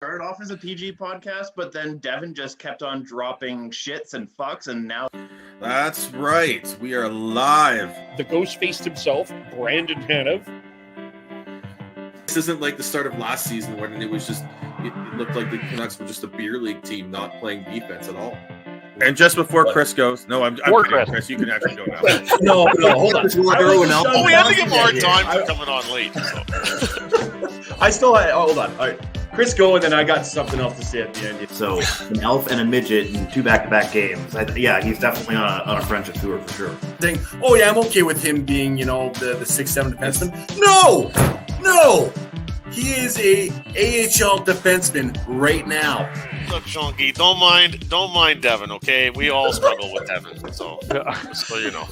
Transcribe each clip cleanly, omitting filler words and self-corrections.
started off as a PG podcast, but then Devin just kept on dropping shits and fucks, and now... That's right. We are live. The ghost faced himself, Brandon Tanev. This isn't like the start of last season when it was just, it looked like the Canucks were just a beer league team not playing defense at all. And just before Chris goes, no, I'm kidding, Chris, you can actually go now. No, hold on. Oh, we had to give more time for coming on late. So. I still had, hold on. All right. Chris go, and then I got something else to say at the end. So, an elf and a midget in 2 back-to-back games. Yeah, he's definitely on a friendship tour for sure. Saying, oh yeah, I'm okay with him being, the 6'7" defenseman. No! He is a AHL defenseman right now. Look, Shonky, don't mind Devin, okay? We all struggle with Devin, so you know.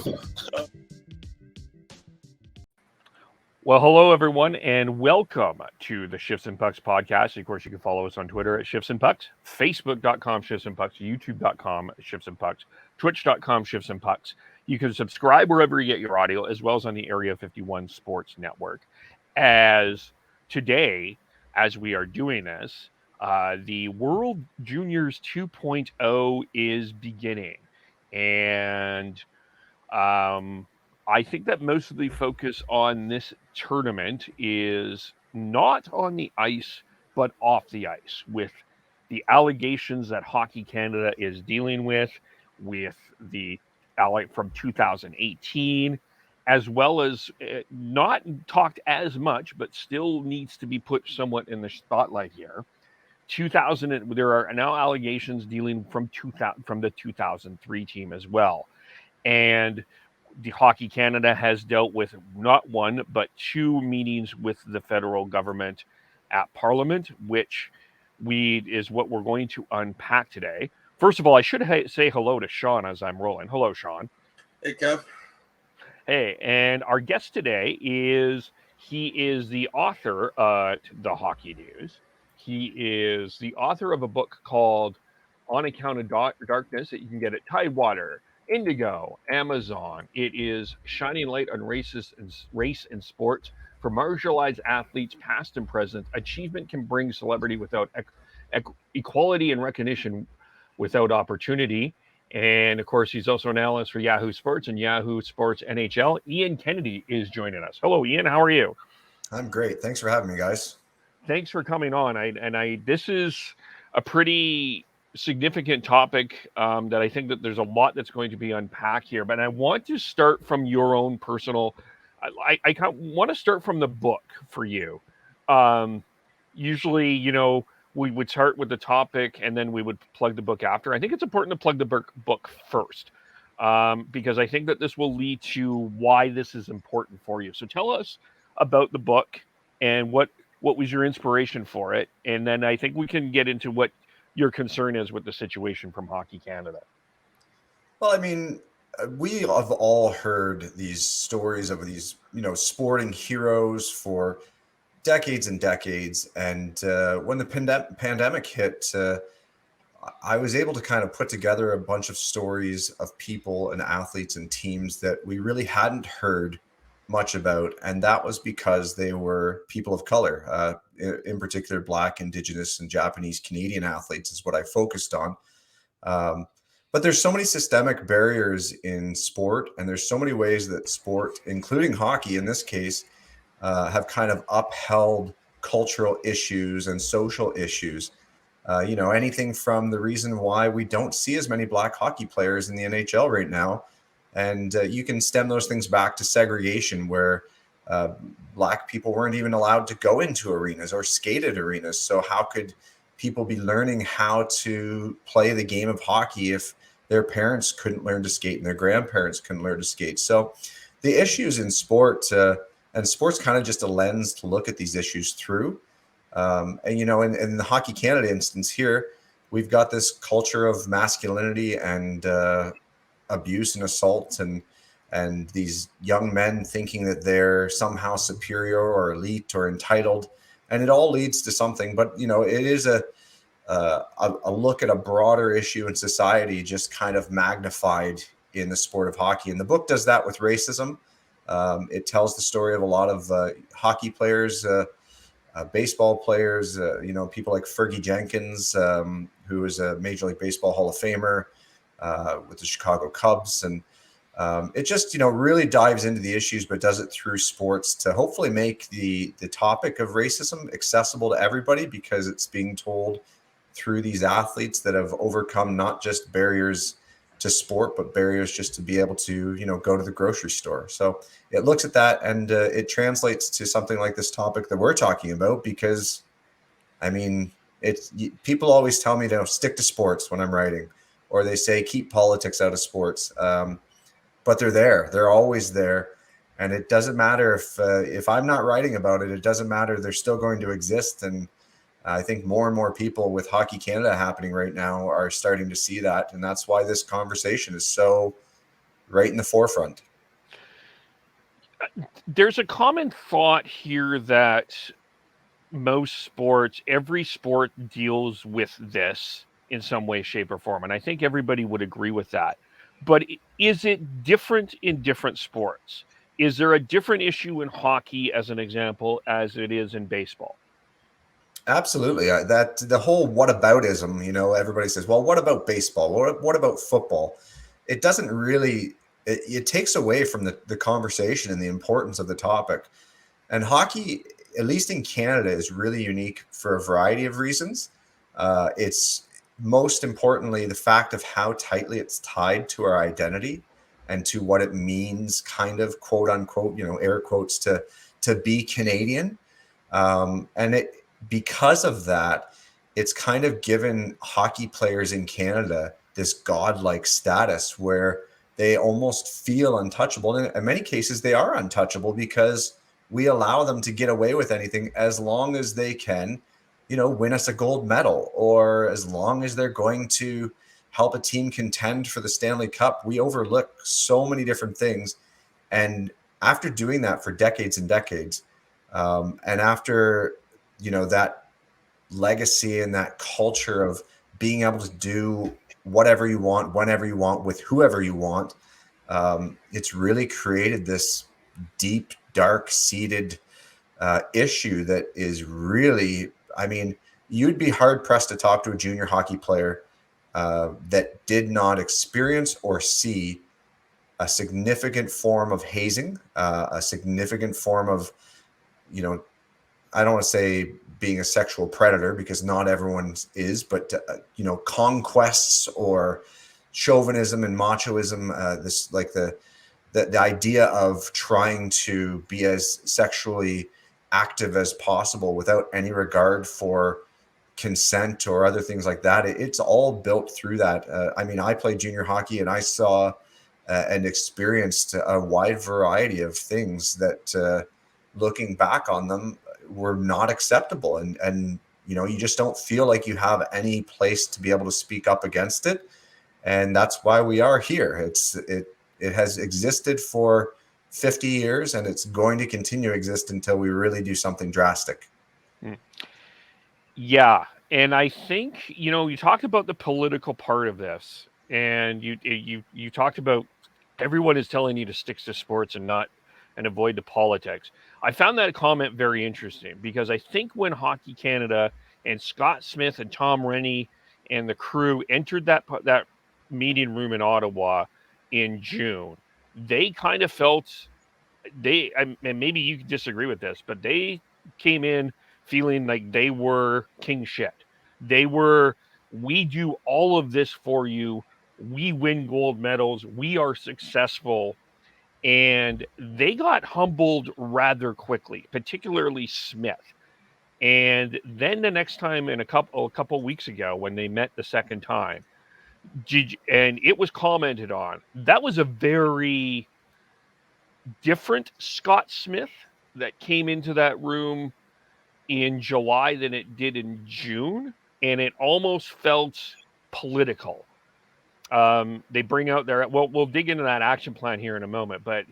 Well, hello, everyone, and welcome to the Shifts and Pucks podcast. Of course, you can follow us on Twitter at Shifts and Pucks, Facebook.com Shifts and Pucks, YouTube.com Shifts and Pucks, Twitch.com Shifts and Pucks. You can subscribe wherever you get your audio, as well as on the Area 51 Sports Network. As today, as we are doing this, the World Juniors 2.0 is beginning, and I think that most of the focus on this tournament is not on the ice, but off the ice, with the allegations that Hockey Canada is dealing with the from 2018, as well as not talked as much, but still needs to be put somewhat in the spotlight here. There are now allegations dealing from the 2003 team as well, and the Hockey Canada has dealt with not one, but 2 meetings with the federal government at Parliament, which is what we're going to unpack today. First of all, I should say hello to Sean as I'm rolling. Hello, Sean. Hey, Kev. Hey, and our guest today is the author of the Hockey News. He is the author of a book called On Account of Darkness that you can get at Tidewater, Indigo, Amazon. It is shining light on race and sports for marginalized athletes, past and present. Achievement can bring celebrity without equality and recognition without opportunity. And of course, he's also an analyst for Yahoo Sports and Yahoo Sports NHL. Ian Kennedy is joining us. Hello, Ian. How are you? I'm great. Thanks for having me, guys. Thanks for coming on. This is a pretty significant topic that I think that there's a lot that's going to be unpacked here, but I want to start from your own personal. I want to start from the book for you. Usually, we would start with the topic and then we would plug the book after. I think it's important to plug the book first because I think that this will lead to why this is important for you. So tell us about the book and what was your inspiration for it, and then I think we can get into what your concern is with the situation from Hockey Canada. Well, I mean, we have all heard these stories of these, sporting heroes for decades and decades. And when the pandemic hit, I was able to kind of put together a bunch of stories of people and athletes and teams that we really hadn't heard much about. And that was because they were people of color, in particular, Black, Indigenous, and Japanese Canadian athletes is what I focused on. But there's so many systemic barriers in sport, and there's so many ways that sport, including hockey in this case, have kind of upheld cultural issues and social issues. Anything from the reason why we don't see as many Black hockey players in the NHL right now. And you can stem those things back to segregation, where Black people weren't even allowed to go into arenas or skate at arenas. So how could people be learning how to play the game of hockey if their parents couldn't learn to skate and their grandparents couldn't learn to skate? So the issues in sport, and sport's kind of just a lens to look at these issues through. And, in the Hockey Canada instance here, we've got this culture of masculinity and abuse and assault and these young men thinking that they're somehow superior or elite or entitled, and it all leads to something. But it is a look at a broader issue in society, just kind of magnified in the sport of hockey. And the book does that with racism. It tells the story of a lot of hockey players baseball players, people like Fergie Jenkins, who is a Major League Baseball Hall of Famer with the Chicago Cubs. And it just, really dives into the issues, but does it through sports to hopefully make the topic of racism accessible to everybody, because it's being told through these athletes that have overcome not just barriers to sport, but barriers just to be able to, go to the grocery store. So it looks at that, and it translates to something like this topic that we're talking about, because, people always tell me to stick to sports when I'm writing, or they say keep politics out of sports. But they're there. They're always there. And it doesn't matter if I'm not writing about it, it doesn't matter. They're still going to exist. And I think more and more people with Hockey Canada happening right now are starting to see that. And that's why this conversation is so right in the forefront. There's a common thought here that most sports, every sport deals with this in some way, shape, or form. And I think everybody would agree with that. But is it different in different sports? Is there a different issue in hockey, as an example, as it is in baseball? Absolutely. That the whole whataboutism, everybody says, well, what about baseball? What about football? It doesn't really, it takes away from the conversation and the importance of the topic. And hockey, at least in Canada, is really unique for a variety of reasons. It's most importantly the fact of how tightly it's tied to our identity and to what it means, kind of quote unquote, air quotes, to be Canadian. And because of that, it's kind of given hockey players in Canada this godlike status where they almost feel untouchable. And in many cases, they are untouchable because we allow them to get away with anything as long as they can, win us a gold medal, or as long as they're going to help a team contend for the Stanley Cup. We overlook so many different things. And after doing that for decades and decades, and after, that legacy and that culture of being able to do whatever you want, whenever you want, with whoever you want, it's really created this deep, dark-seated issue that is really, you'd be hard-pressed to talk to a junior hockey player that did not experience or see a significant form of hazing, a significant form of, I don't want to say being a sexual predator, because not everyone is, but, conquests or chauvinism and machoism, the idea of trying to be as sexually active as possible without any regard for consent or other things like that. It's all built through that. I played junior hockey, and I saw and experienced a wide variety of things that, looking back on them, were not acceptable. And you just don't feel like you have any place to be able to speak up against it. And that's why we are here. It has existed for 50 years, and it's going to continue to exist until we really do something drastic. Yeah. And I think, you talked about the political part of this, and you talked about everyone is telling you to stick to sports and avoid the politics. I found that comment very interesting, because I think when Hockey Canada and Scott Smith and Tom Rennie and the crew entered that meeting room in Ottawa in June, they kind of felt and maybe you could disagree with this, but they came in feeling like they were king shit. They were, we do all of this for you. We win gold medals. We are successful. And they got humbled rather quickly, particularly Smith. And then the next time, a couple weeks ago, when they met the second time, and it was commented on, that was a very different Scott Smith that came into that room in July than it did in June. And it almost felt political. They bring out their, we'll dig into that action plan here in a moment, but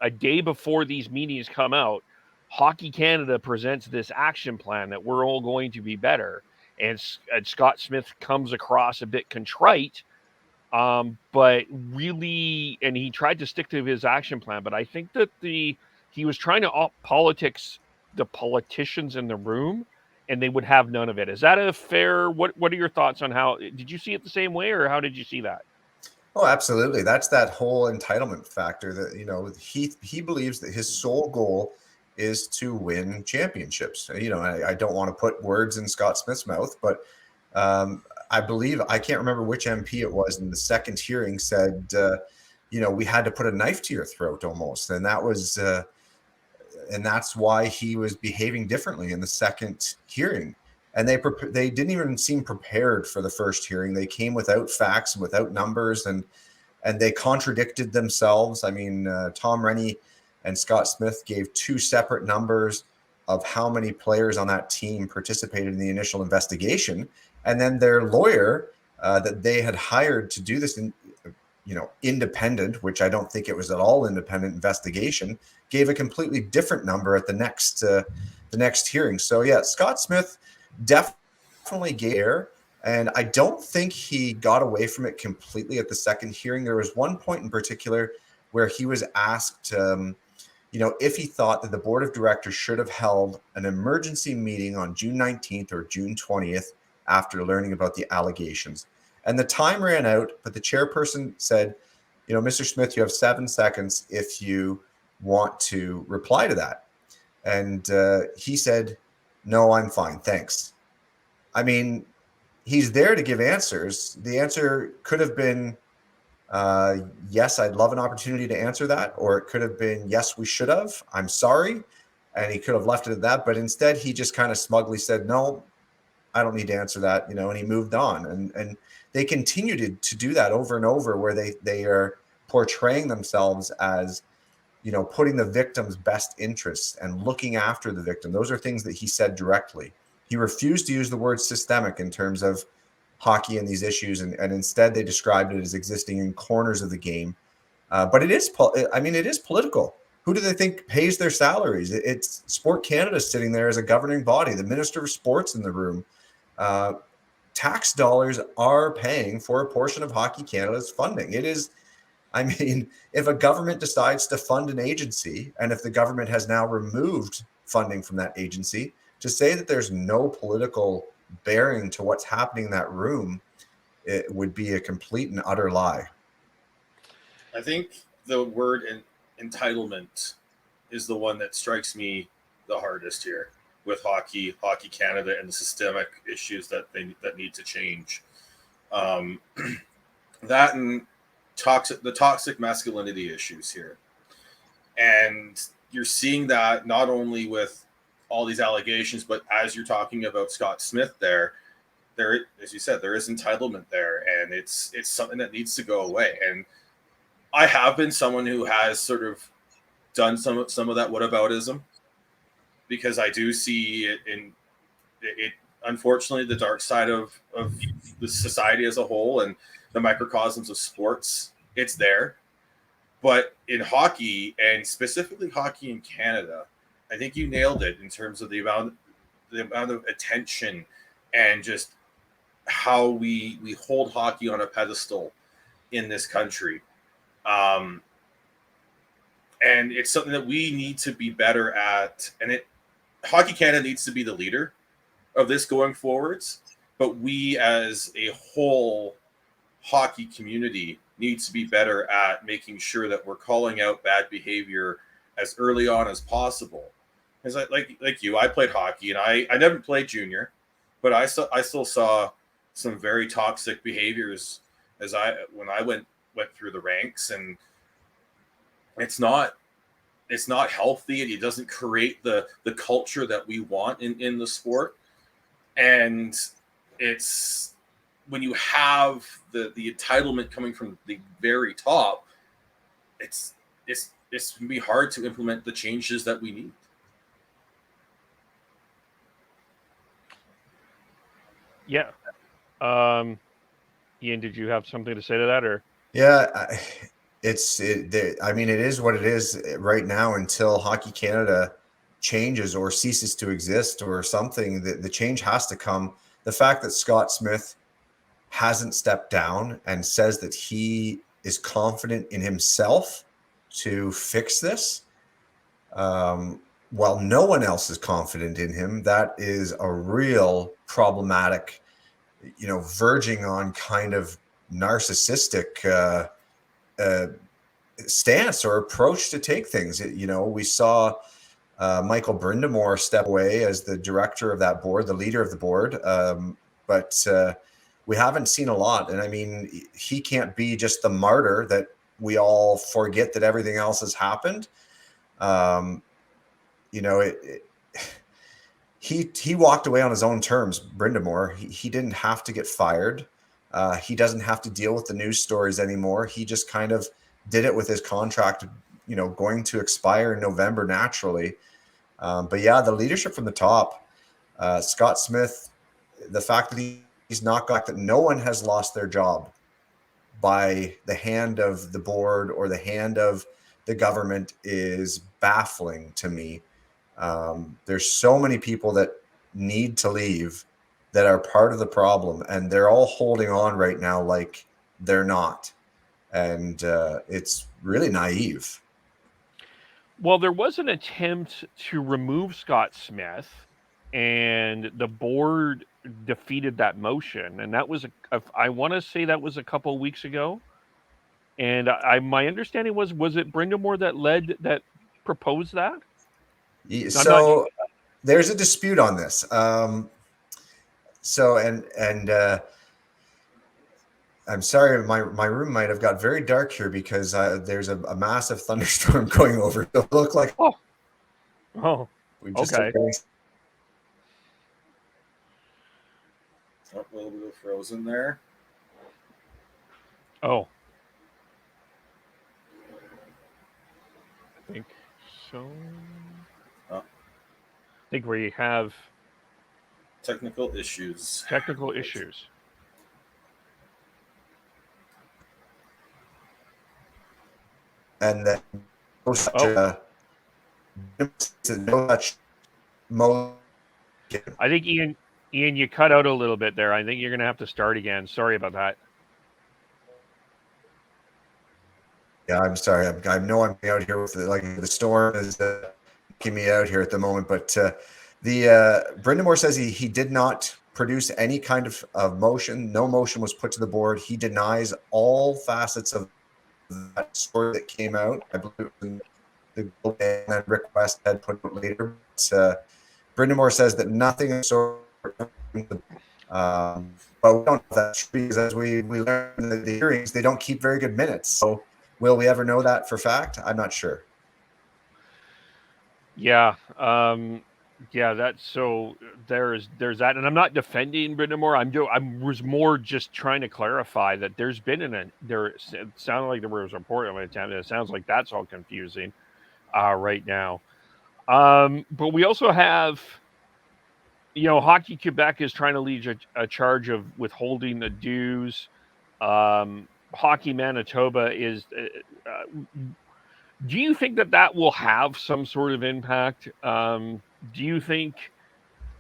a day before these meetings come out, Hockey Canada presents this action plan that we're all going to be better. And Scott Smith comes across a bit contrite, but really, and he tried to stick to his action plan, but I think that he was trying to politics the politicians in the room, and they would have none of it. Is that a fair? What are your thoughts on how? Did you see it the same way, or how did you see that? Oh, absolutely. That's that whole entitlement factor that, he believes that his sole goal is to win championships. I don't want to put words in Scott Smith's mouth, but I believe, I can't remember which MP it was in the second hearing said, we had to put a knife to your throat almost. And that was, and that's why he was behaving differently in the second hearing. And they didn't even seem prepared for the first hearing. They came without facts and without numbers, and they contradicted themselves. I mean, Tom Rennie and Scott Smith gave two separate numbers of how many players on that team participated in the initial investigation, and then their lawyer that they had hired to do this, independent, which I don't think it was at all independent investigation, gave a completely different number at the next hearing. So yeah, Scott Smith definitely gave air, and I don't think he got away from it completely at the second hearing. There was one point in particular where he was asked, if he thought that the board of directors should have held an emergency meeting on June 19th or June 20th after learning about the allegations. And the time ran out, but the chairperson said, Mr. Smith, you have 7 seconds if you want to reply to that. And he said, no, I'm fine, thanks. I mean, he's there to give answers. The answer could have been, yes, I'd love an opportunity to answer that. Or it could have been, yes, we should have. I'm sorry. And he could have left it at that. But instead, he just kind of smugly said, no, I don't need to answer that, and he moved on. And they continued to do that over and over, where they are portraying themselves as, putting the victim's best interests and looking after the victim. Those are things that he said directly. He refused to use the word systemic in terms of hockey and these issues, and instead they described it as existing in corners of the game. But it is political. Who do they think pays their salaries? It's Sport Canada sitting there as a governing body, the Minister of Sports in the room. Tax dollars are paying for a portion of Hockey Canada's funding. It is, if a government decides to fund an agency, and if the government has now removed funding from that agency, to say that there's no political bearing to what's happening in that room, it would be a complete and utter lie. I think the word entitlement is the one that strikes me the hardest here with Hockey Canada, and the systemic issues that need to change. That and the toxic masculinity issues here. And you're seeing that not only with all these allegations, but as you're talking about Scott Smith there, as you said, there is entitlement there, and it's something that needs to go away. And I have been someone who has sort of done some of that whataboutism, because I do see it in it. Unfortunately, the dark side of the society as a whole and the microcosms of sports, it's there. But in hockey, and specifically hockey in Canada, I think you nailed it in terms of the amount of attention and just how we hold hockey on a pedestal in this country. And it's something that we need to be better at. And Hockey Canada needs to be the leader of this going forwards. But we as a whole hockey community needs to be better at making sure that we're calling out bad behavior as early on as possible. Because like you, I played hockey, and I never played junior, but I still saw some very toxic behaviors when I went through the ranks, and it's not healthy, and it doesn't create the culture that we want in the sport. And it's when you have the entitlement coming from the very top, it's going to be hard to implement the changes that we need. Yeah. Ian, did you have something to say to that, or? Yeah, it is what it is right now until Hockey Canada changes or ceases to exist or something. The change has to come. The fact that Scott Smith hasn't stepped down and says that he is confident in himself to fix this, while no one else is confident in him, that is a real problematic, verging on kind of narcissistic stance or approach to take things. We saw Michael Brindamore step away as the director of that board, the leader of the board, but we haven't seen a lot. And I mean, he can't be just the martyr that we all forget that everything else has happened. He walked away on his own terms, Brindamore. He didn't have to get fired. He doesn't have to deal with the news stories anymore. He just kind of did it with his contract, going to expire in November naturally. But yeah, the leadership from the top, Scott Smith, the fact that he's not got that no one has lost their job by the hand of the board or the hand of the government is baffling to me. There's so many people that need to leave that are part of the problem, and they're all holding on right now like they're not. And it's really naive. Well, there was an attempt to remove Scott Smith, and the board defeated that motion. And that was, I want to say that was a couple of weeks ago. And my understanding was it Brindamore that proposed that? So there's a dispute on this. I'm sorry, my room might have got very dark here because there's a massive thunderstorm going over. It looked like we just okay. A little bit of frozen there. Oh, I think so. I think we have technical issues. And then I think Ian, you cut out a little bit there. I think you're going to have to start again. Sorry about that. Yeah, I'm sorry. I know I'm out here with the storm is keeping me out here at the moment. But Brindamore says he did not produce any kind of motion. No motion was put to the board. He denies all facets of that story that came out. I believe the Rick West had put out later. But Brindamore says that nothing is so. But we don't know that because as we learned in the hearings, they don't keep very good minutes. So will we ever know that for fact? I'm not sure. Yeah. That's so there's that, and I'm not defending Brindamore. I was more just trying to clarify that there's been it sounded like there was a report on it. It sounds like that's all confusing right now. But we also have, Hockey Quebec is trying to lead a charge of withholding the dues. Hockey Manitoba is. Do you think that will have some sort of impact? Do you think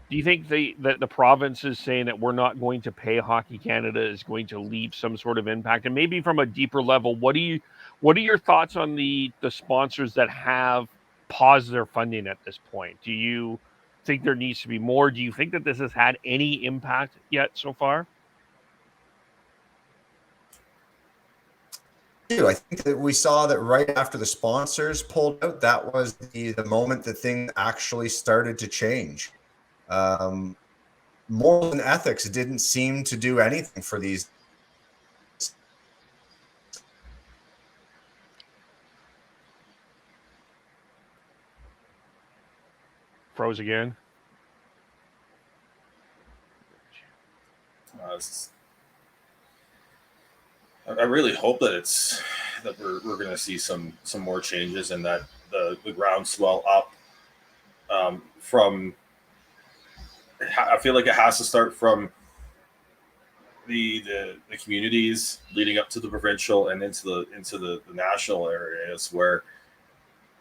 that the province is saying that we're not going to pay Hockey Canada is going to leave some sort of impact? And maybe from a deeper level, what are your thoughts on the sponsors that have paused their funding at this point? Do you think there needs to be more? Do you think that this has had any impact yet so far? I think that we saw that right after the sponsors pulled out, that was the moment that things actually started to change. Moral and ethics didn't seem to do anything for these. Froze again. I really hope that we're going to see some more changes and that the groundswell up from. I feel like it has to start from the communities leading up to the provincial and into the national areas where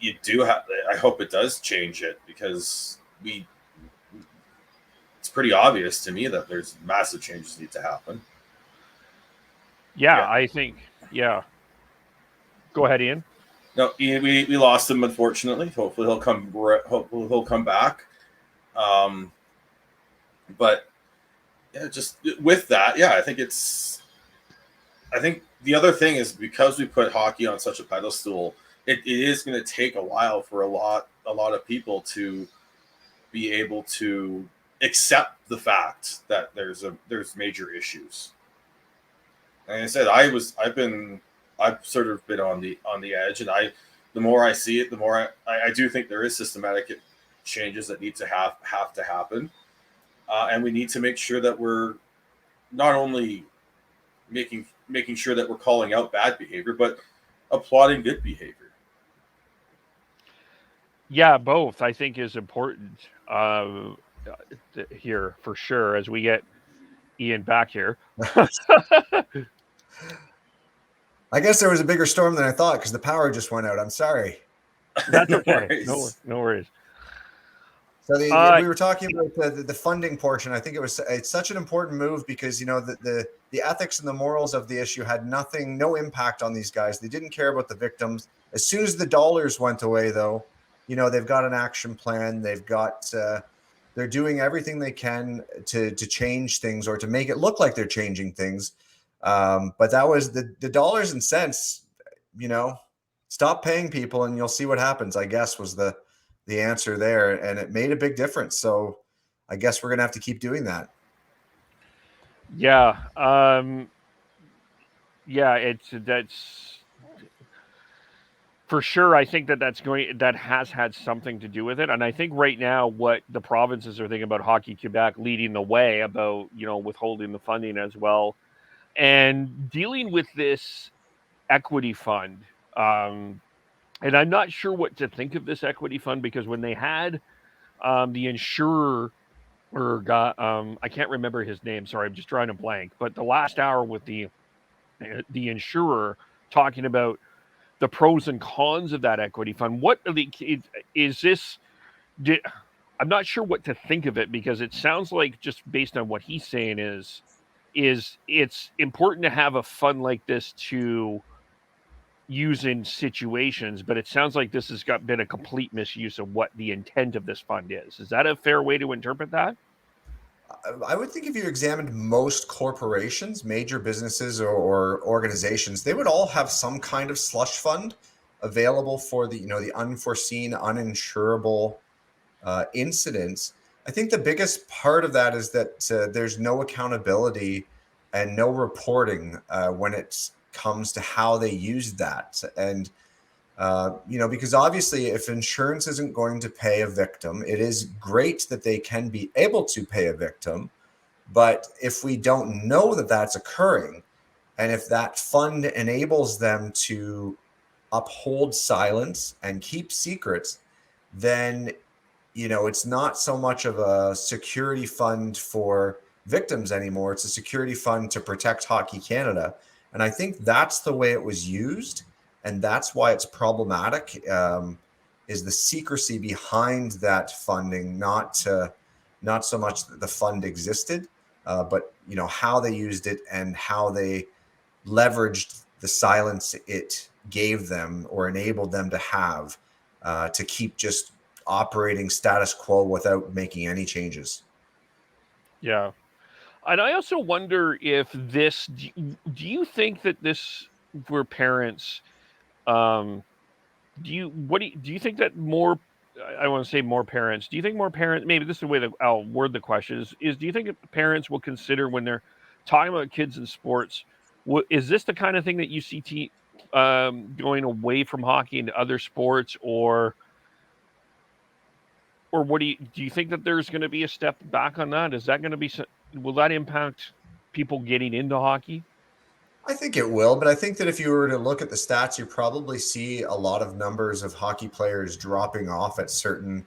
you do have. I hope it does change it because it's pretty obvious to me that there's massive changes need to happen. Yeah, I think. Yeah. Go ahead, Ian. No, we lost him, unfortunately. Hopefully he'll come. Hopefully he'll come back. But yeah, just with that, yeah, I think the other thing is, because we put hockey on such a pedestal, it is going to take a while for a lot of people to be able to accept the fact that there's major issues. Like I said, I've sort of been on the edge, and the more I see it, the more I do think there is systematic changes that need to have to happen, and we need to make sure that we're not only making sure that we're calling out bad behavior, but applauding good behavior. Yeah, both I think is important here for sure, as we get Ian back here. I guess there was a bigger storm than I thought because the power just went out. I'm sorry. That's okay. No worries. So we were talking about the funding portion. I think it's such an important move because, you know, the ethics and the morals of the issue had no impact on these guys. They didn't care about the victims. As soon as the dollars went away, though, you know, they've got an action plan. They've got they're doing everything they can to change things or to make it look like they're changing things. But that was the dollars and cents, you know, stop paying people and you'll see what happens, I guess, was the answer there. And it made a big difference. So I guess we're going to have to keep doing that. Yeah. That's for sure. I think that has had something to do with it. And I think right now what the provinces are thinking about, Hockey Quebec leading the way about, you know, withholding the funding as well, and dealing with this equity fund. And I'm not sure what to think of this equity fund, because when they had the insurer, I can't remember his name. Sorry, I'm just drawing a blank. But the last hour with the insurer talking about the pros and cons of that equity fund. What is this? I'm not sure what to think of it, because it sounds like, just based on what he's saying, is it's important to have a fund like this to use in situations, but it sounds like this has been a complete misuse of what the intent of this fund is. Is that a fair way to interpret that? I would think if you examined most corporations, major businesses or organizations, they would all have some kind of slush fund available for the unforeseen, uninsurable incidents. I think the biggest part of that is that there's no accountability and no reporting when it comes to how they use that. And because obviously if insurance isn't going to pay a victim, it is great that they can be able to pay a victim. But if we don't know that that's occurring, and if that fund enables them to uphold silence and keep secrets, then, you know, it's not so much of a security fund for victims anymore. It's a security fund to protect Hockey Canada. And I think that's the way it was used. And that's why it's problematic, is the secrecy behind that funding, not so much that the fund existed, but, you know, how they used it and how they leveraged the silence it gave them or enabled them to have to keep just operating status quo without making any changes. Yeah. And I also wonder if this, do you think that this, for parents, do you think that more, I want to say more parents, do you think more parents, maybe this is the way that I'll word the question, is do you think that parents will consider, when they're talking about kids in sports, is this the kind of thing that you see going away from hockey into other sports, or what do you think that there's going to be a step back on that? Is that going to be, will that impact people getting into hockey? I think it will, but I think that if you were to look at the stats, you probably see a lot of numbers of hockey players dropping off at certain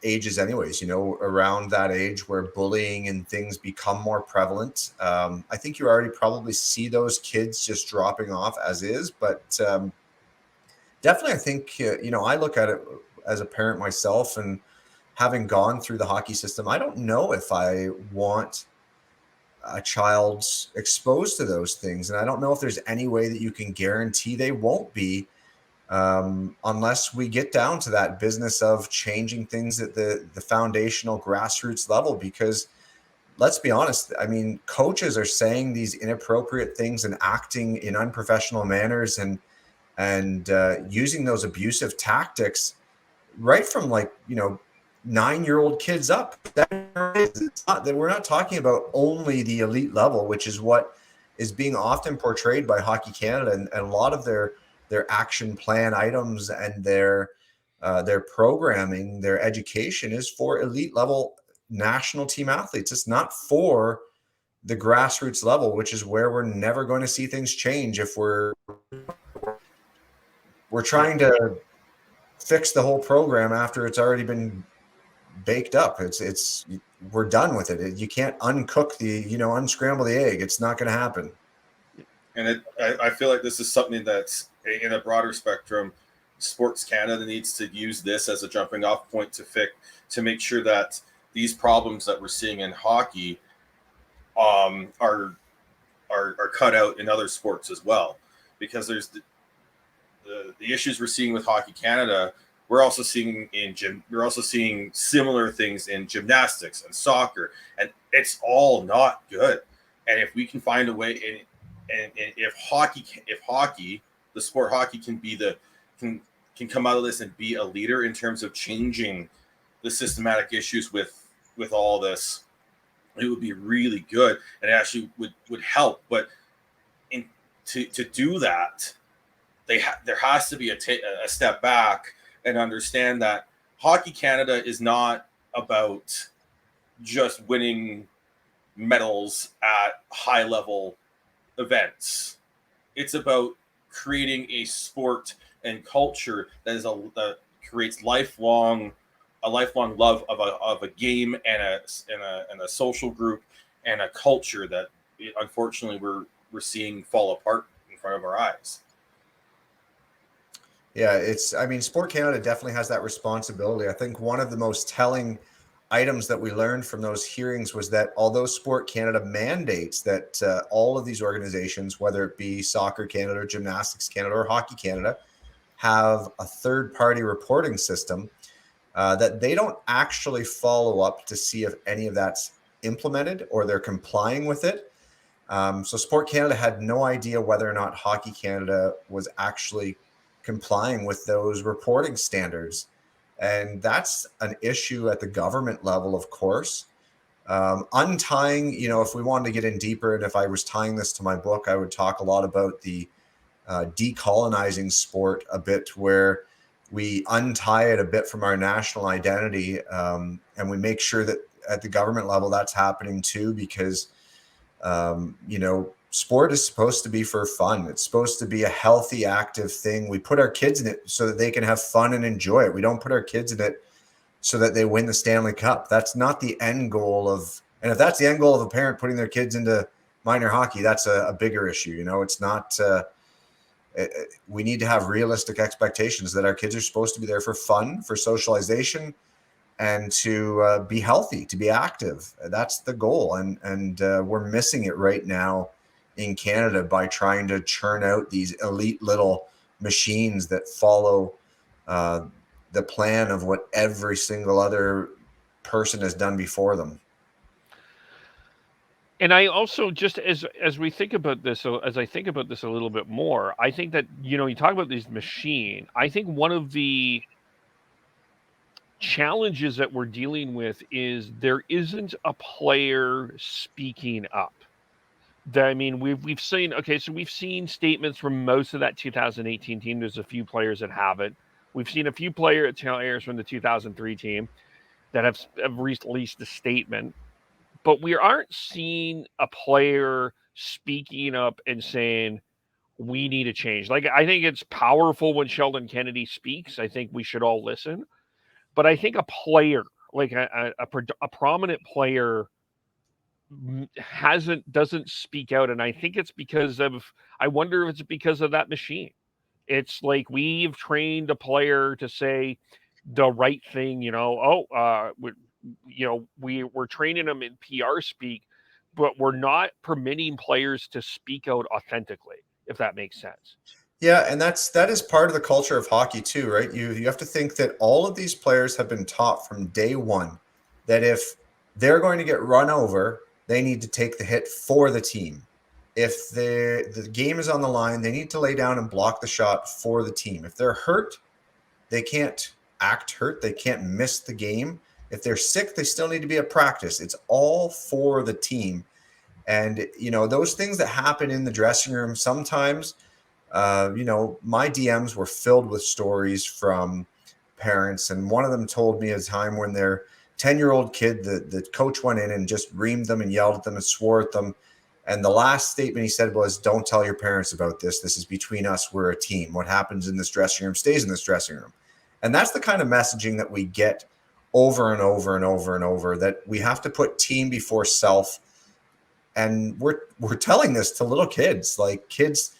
ages anyways, you know, around that age where bullying and things become more prevalent. I think you already probably see those kids just dropping off as is, but definitely I think, I look at it as a parent myself, and having gone through the hockey system, I don't know if I want a child exposed to those things. And I don't know if there's any way that you can guarantee they won't be unless we get down to that business of changing things at the foundational grassroots level. Because let's be honest, I mean, coaches are saying these inappropriate things and acting in unprofessional manners and using those abusive tactics right from 9-year-old kids up. It's not that we're not talking about only the elite level, which is what is being often portrayed by Hockey Canada, and a lot of their action plan items and their programming, their education is for elite level national team athletes. It's not for the grassroots level, which is where we're never going to see things change if we're trying to fix the whole program after it's already been baked up. It's we're done with it. You can't uncook unscramble the egg. It's not going to happen. And I feel like this is something that's in a broader spectrum. Sports Canada needs to use this as a jumping off point to make sure that these problems that we're seeing in hockey are cut out in other sports as well. Because there's the issues we're seeing with Hockey Canada, we're also seeing similar things in gymnastics and soccer, and it's all not good. And if we can find a way, and if hockey, the sport hockey can come out of this and be a leader in terms of changing the systematic issues with all this, it would be really good, and it actually would help. But to do that, there has to be a step back and understand that Hockey Canada is not about just winning medals at high level events. It's about creating a sport and culture that creates lifelong love of a game and a social group and a culture that unfortunately we're seeing fall apart in front of our eyes. Yeah, Sport Canada definitely has that responsibility. I think one of the most telling items that we learned from those hearings was that although Sport Canada mandates that all of these organizations, whether it be Soccer Canada or Gymnastics Canada or Hockey Canada, have a third-party reporting system, that they don't actually follow up to see if any of that's implemented or they're complying with it. So Sport Canada had no idea whether or not Hockey Canada was actually complying with those reporting standards. And that's an issue at the government level, of course. Untying, if we wanted to get in deeper, and if I was tying this to my book, I would talk a lot about the decolonizing sport a bit, where we untie it a bit from our national identity, and we make sure that at the government level that's happening too, because sport is supposed to be for fun. It's supposed to be a healthy, active thing. We put our kids in it so that they can have fun and enjoy it. We don't put our kids in it so that they win the Stanley Cup. That's not the end goal and if that's the end goal of a parent putting their kids into minor hockey, that's a bigger issue. It's not, we need to have realistic expectations that our kids are supposed to be there for fun, for socialization, and to be healthy, to be active. That's the goal. And we're missing it right now in Canada by trying to churn out these elite little machines that follow the plan of what every single other person has done before them. And I also, just as we think about this, so as I think about this a little bit more, I think that, you talk about this machine. I think one of the challenges that we're dealing with is there isn't a player speaking up. We've seen statements from most of that 2018 team. There's a few players that haven't. We've seen a few players from the 2003 team that have released a statement, but we aren't seeing a player speaking up and saying we need a change. I think it's powerful when Sheldon Kennedy speaks. I think we should all listen, but I think a player, like a prominent player, doesn't speak out, and I think it's I wonder if it's because of that machine. It's like we've trained a player to say the right thing, we're training them in PR speak, but we're not permitting players to speak out authentically, if that makes sense. Yeah, and that is part of the culture of hockey too, right? You have to think that all of these players have been taught from day one that if they're going to get run over, they need to take the hit for the team. If the game is on the line, they need to lay down and block the shot for the team. If they're hurt, they can't act hurt. They can't miss the game. If they're sick, they still need to be at practice. It's all for the team. And, those things that happen in the dressing room sometimes, my DMs were filled with stories from parents. And one of them told me a time when their 10-year-old kid, the coach went in and just reamed them and yelled at them and swore at them. And the last statement he said was, "Don't tell your parents about this. This is between us. We're a team. What happens in this dressing room stays in this dressing room." And that's the kind of messaging that we get over and over and over and over, that we have to put team before self. And we're telling this to little kids, like kids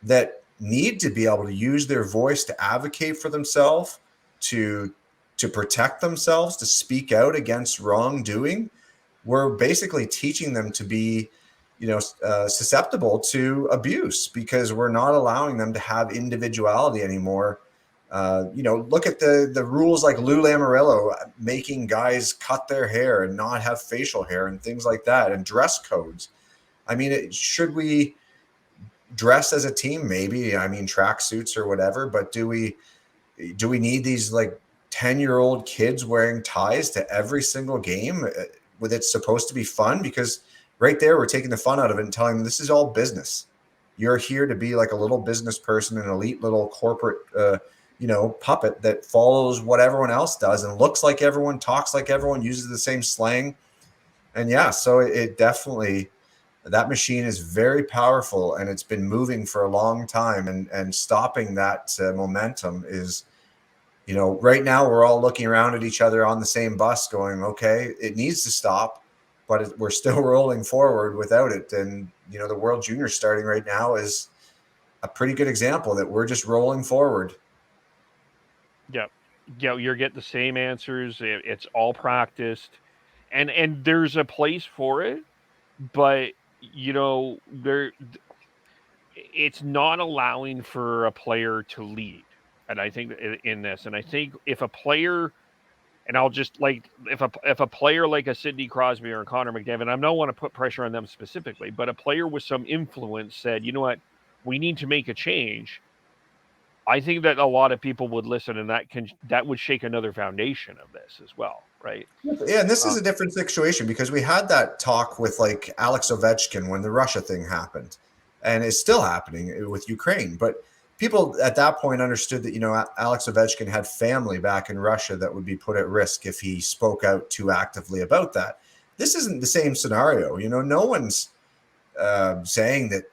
that need to be able to use their voice to advocate for themselves, to protect themselves, to speak out against wrongdoing. We're basically teaching them to be susceptible to abuse because we're not allowing them to have individuality anymore. Look at the rules like Lou Lamoriello making guys cut their hair and not have facial hair and things like that, and dress codes. I mean, should we dress as a team? Maybe. I mean, track suits or whatever. But do we need these like 10-year-old kids wearing ties to every single game? With it's supposed to be fun? Because right there, we're taking the fun out of it and telling them this is all business. You're here to be like a little business person, an elite little corporate, puppet that follows what everyone else does and looks like everyone, talks like everyone, uses the same slang. And yeah, so it definitely, that machine is very powerful and it's been moving for a long time, and stopping that momentum is, right now we're all looking around at each other on the same bus going, okay, it needs to stop, but we're still rolling forward without it. And, the World Junior starting right now is a pretty good example that we're just rolling forward. Yeah. You're getting the same answers. It's all practiced, and there's a place for it, but it's not allowing for a player to lead. And I think in this, and I think if a player, and I'll just if a player like a Sidney Crosby or a Connor McDavid, I don't want to put pressure on them specifically, but a player with some influence said, you know what, we need to make a change. I think that a lot of people would listen, and that would shake another foundation of this as well, right? Yeah, and this is a different situation because we had that talk with like Alex Ovechkin when the Russia thing happened, and it's still happening with Ukraine. But people at that point understood that, Alex Ovechkin had family back in Russia that would be put at risk if he spoke out too actively about that. This isn't the same scenario. No one's saying that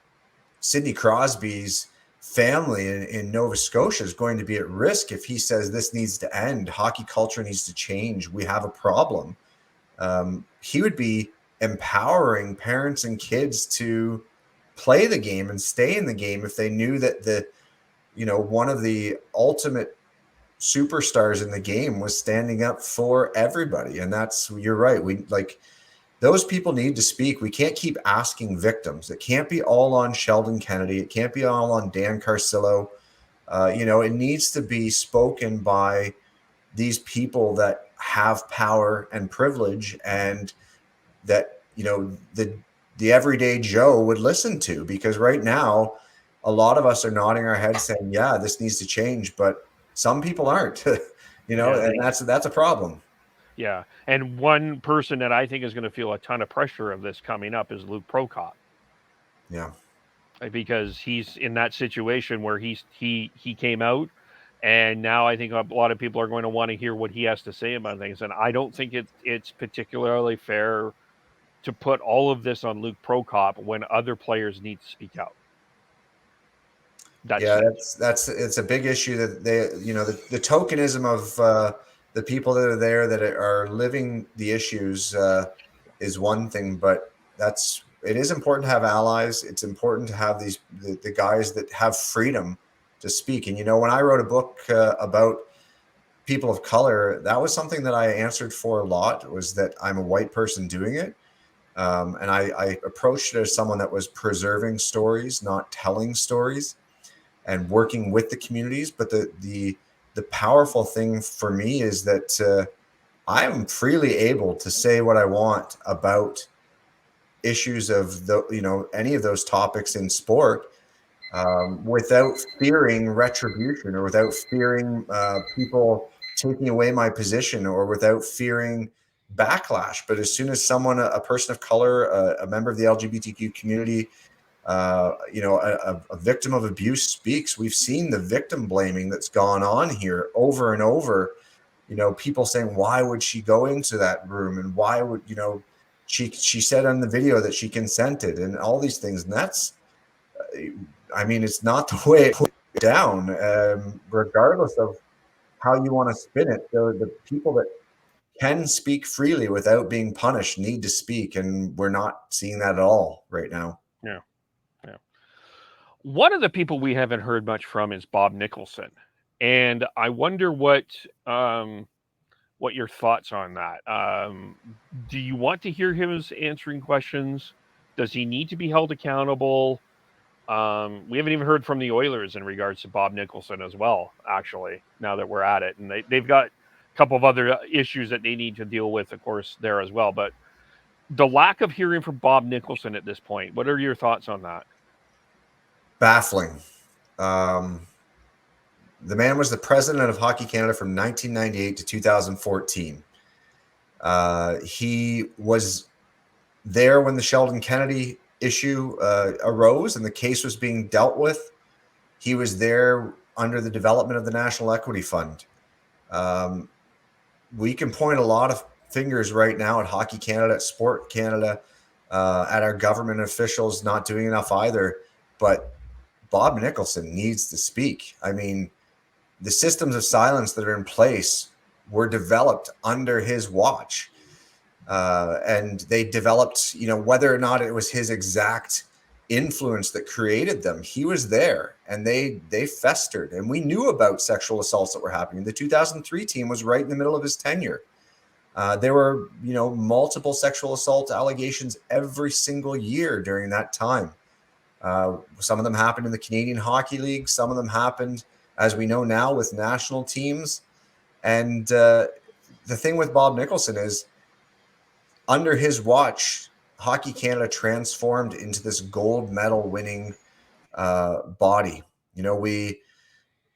Sidney Crosby's family in Nova Scotia is going to be at risk if he says this needs to end. Hockey culture needs to change. We have a problem. He would be empowering parents and kids to play the game and stay in the game if they knew that one of the ultimate superstars in the game was standing up for everybody. And you're right. Those people need to speak. We can't keep asking victims. It can't be all on Sheldon Kennedy. It can't be all on Dan Carcillo. It needs to be spoken by these people that have power and privilege, and that, the everyday Joe would listen to. Because right now, a lot of us are nodding our heads saying, yeah, this needs to change, but some people aren't, and that's a problem. Yeah. And one person that I think is going to feel a ton of pressure of this coming up is Luke Prokop. Yeah. Because he's in that situation where he came out, and now I think a lot of people are going to want to hear what he has to say about things. And I don't think it's particularly fair to put all of this on Luke Prokop when other players need to speak out. It's a big issue that they, the tokenism of the people that are there that are living the issues is one thing, but it is important to have allies. It's important to have the guys that have freedom to speak. And, when I wrote a book about people of color, that was something that I answered for a lot, was that I'm a white person doing it. And I approached it as someone that was preserving stories, not telling stories. and working with the communities. But the powerful thing for me is that I am freely able to say what I want about issues of any of those topics in sport, without fearing retribution or without fearing people taking away my position or without fearing backlash. But as soon as someone, a person of color, a member of the LGBTQ community, a victim of abuse speaks, we've seen the victim blaming that's gone on here over and over. People saying, why would she go into that room? And why would, she said on the video that she consented and all these things. And that's, it's not the way it went down, regardless of how you want to spin it. The people that can speak freely without being punished need to speak. And we're not seeing that at all right now. Yeah. One of the people we haven't heard much from is Bob Nicholson. And I wonder what your thoughts on that. Do you want to hear him as answering questions? Does he need to be held accountable? We haven't even heard from the Oilers in regards to Bob Nicholson as well, actually, now that we're at it. And they've got a couple of other issues that they need to deal with, of course, there as well. But the lack of hearing from Bob Nicholson at this point, what are your thoughts on that? Baffling. The man was the president of Hockey Canada from 1998 to 2014. He was there when the Sheldon Kennedy issue arose and the case was being dealt with. He was there under the development of the National Equity Fund. We can point a lot of fingers right now at Hockey Canada, at Sport Canada, at our government officials not doing enough either. But Bob Nicholson needs to speak. The systems of silence that are in place were developed under his watch. And they developed, whether or not it was his exact influence that created them, he was there and they festered. And we knew about sexual assaults that were happening. The 2003 team was right in the middle of his tenure. There were, multiple sexual assault allegations every single year during that time. Some of them happened in the Canadian Hockey League. Some of them happened, as we know now, with national teams. And the thing with Bob Nicholson is, under his watch, Hockey Canada transformed into this gold medal winning body.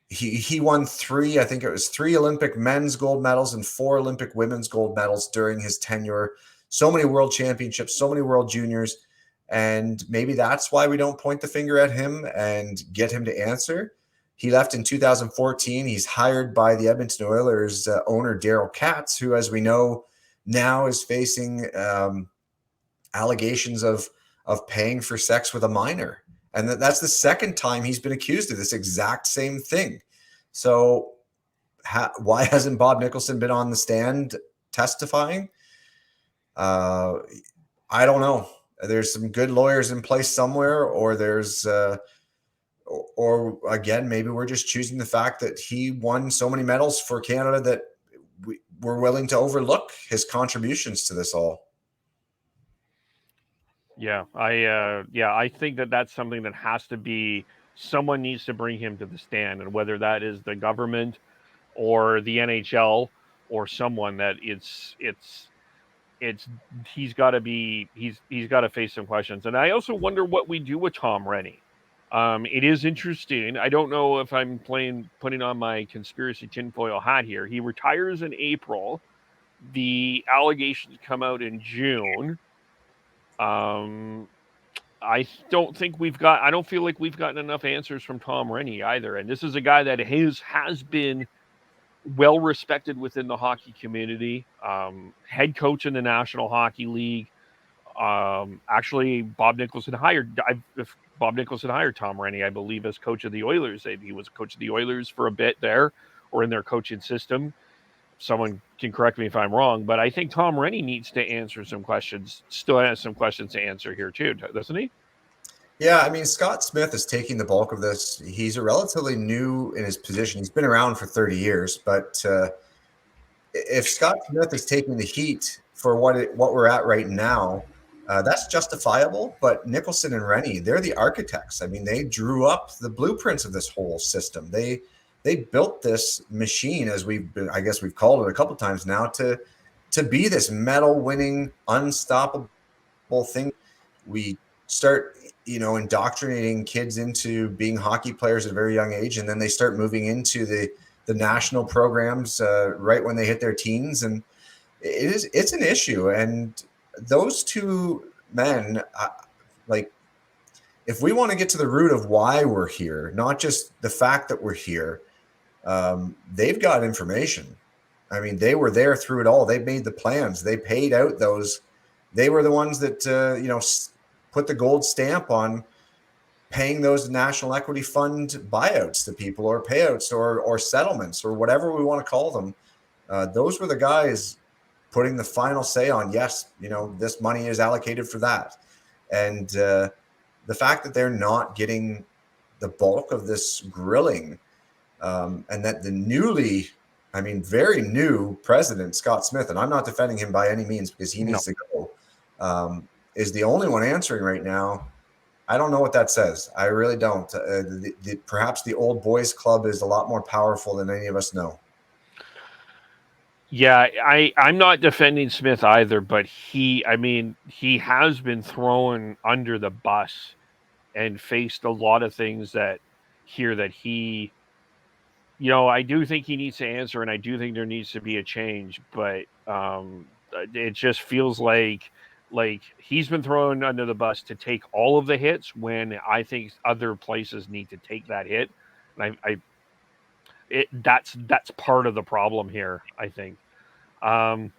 He won three Olympic men's gold medals and 4 Olympic women's gold medals during his tenure. So many world championships, so many world juniors. And maybe that's why we don't point the finger at him and get him to answer. He left in 2014. He's hired by the Edmonton Oilers owner Daryl Katz, who, as we know, now is facing allegations of paying for sex with a minor. And that's the second time he's been accused of this exact same thing. So why hasn't Bob Nicholson been on the stand testifying? I don't know. There's some good lawyers in place somewhere, or there's or again, maybe we're just choosing the fact that he won so many medals for Canada that we're willing to overlook his contributions to this all. Yeah, I think that's something that has to be, someone needs to bring him to the stand, and whether that is the government or the NHL or someone, that he's got to face some questions. And I also wonder what we do with Tom Renney. It is interesting. I don't know if I'm putting on my conspiracy tinfoil hat here. He retires in April. The allegations come out in June. I don't feel like we've gotten enough answers from Tom Renney either. And this is a guy that has been well respected within the hockey community. Head coach in the National Hockey League. Actually, Bob Nicholson hired Tom Renney, I believe, as coach of the Oilers. He was coach of the Oilers for a bit there, or in their coaching system. Someone can correct me if I'm wrong, but I think Tom Renney needs to answer some questions. Still has some questions to answer here too, doesn't he? Yeah, Scott Smith is taking the bulk of this. He's a relatively new in his position. He's been around for 30 years, but if Scott Smith is taking the heat for what we're at right now, That's justifiable, but Nicholson and Rennie, they're the architects. I mean, they drew up the blueprints of this whole system. They built this machine, as we've called it a couple of times now, to be this medal-winning, unstoppable thing. We start, indoctrinating kids into being hockey players at a very young age, and then they start moving into the national programs right when they hit their teens, and it's an issue. And those two men, if we want to get to the root of why we're here, not just the fact that we're here, they've got information. I mean, they were there through it all. They made the plans. They paid out those. They were the ones that, put the gold stamp on paying those national equity fund buyouts to people, or payouts, or settlements, or whatever we want to call them. Those were the guys putting the final say on, yes, this money is allocated for that. And the fact that they're not getting the bulk of this grilling, and that the very new president, Scott Smith, and I'm not defending him by any means because he needs to go, is the only one answering right now. I don't know what that says. I really don't. Perhaps the old boys club is a lot more powerful than any of us know. Yeah, I'm not defending Smith either, but he has been thrown under the bus and faced a lot of things that he, I do think he needs to answer, and I do think there needs to be a change, but it just feels like he's been thrown under the bus to take all of the hits when I think other places need to take that hit. And that's part of the problem here, I think. And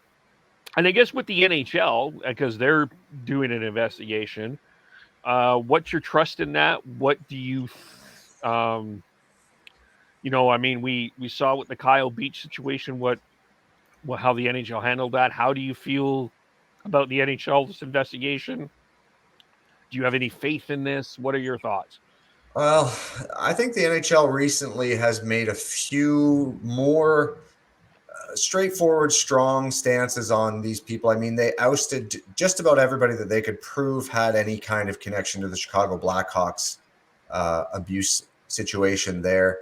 I guess with the NHL, because they're doing an investigation, what's your trust in that? What do you, we saw with the Kyle Beach situation, how the NHL handled that. How do you feel about the NHL's investigation? Do you have any faith in this? What are your thoughts? Well, I think the NHL recently has made a few more straightforward, strong stances on these people. I mean, they ousted just about everybody that they could prove had any kind of connection to the Chicago Blackhawks abuse situation there.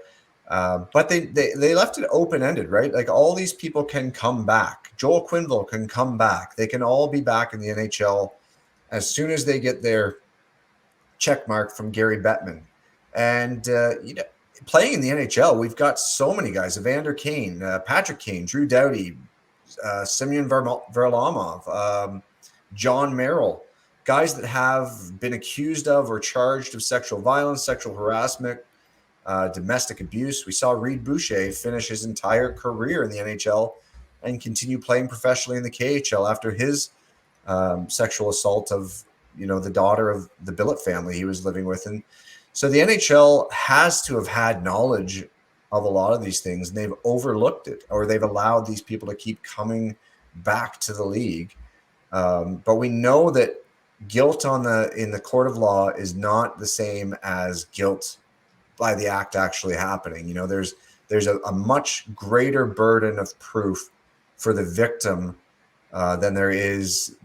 But they left it open-ended, right? Like, all these people can come back. Joel Quenneville can come back. They can all be back in the NHL as soon as they get their check mark from Gary Bettman. And, playing in the NHL, we've got so many guys: Evander Kane, Patrick Kane, Drew Doughty, Semyon Varlamov, John Merrill, guys that have been accused of or charged of sexual violence, sexual harassment, domestic abuse. We saw Reed Boucher finish his entire career in the NHL and continue playing professionally in the KHL after his sexual assault of, the daughter of the Billett family he was living with. And so the NHL has to have had knowledge of a lot of these things, and they've overlooked it, or they've allowed these people to keep coming back to the league. But we know that guilt in the court of law is not the same as guilt by the act actually happening. There's a much greater burden of proof for the victim than there is,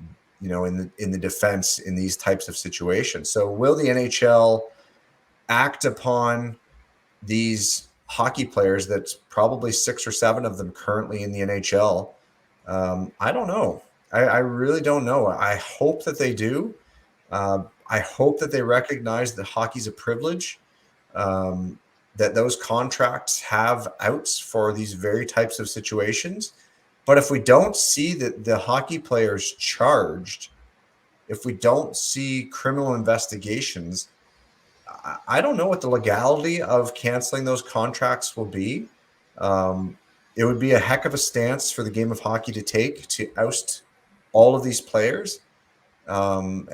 in the defense in these types of situations. So will the NHL act upon these hockey players? That's probably 6 or 7 of them currently in the NHL. I don't know. I really don't know. I hope that they do. I hope that they recognize that hockey's a privilege, that those contracts have outs for these very types of situations. But if we don't see that the hockey players charged, if we don't see criminal investigations, I don't know what the legality of canceling those contracts will be. It would be a heck of a stance for the game of hockey to take, to oust all of these players. And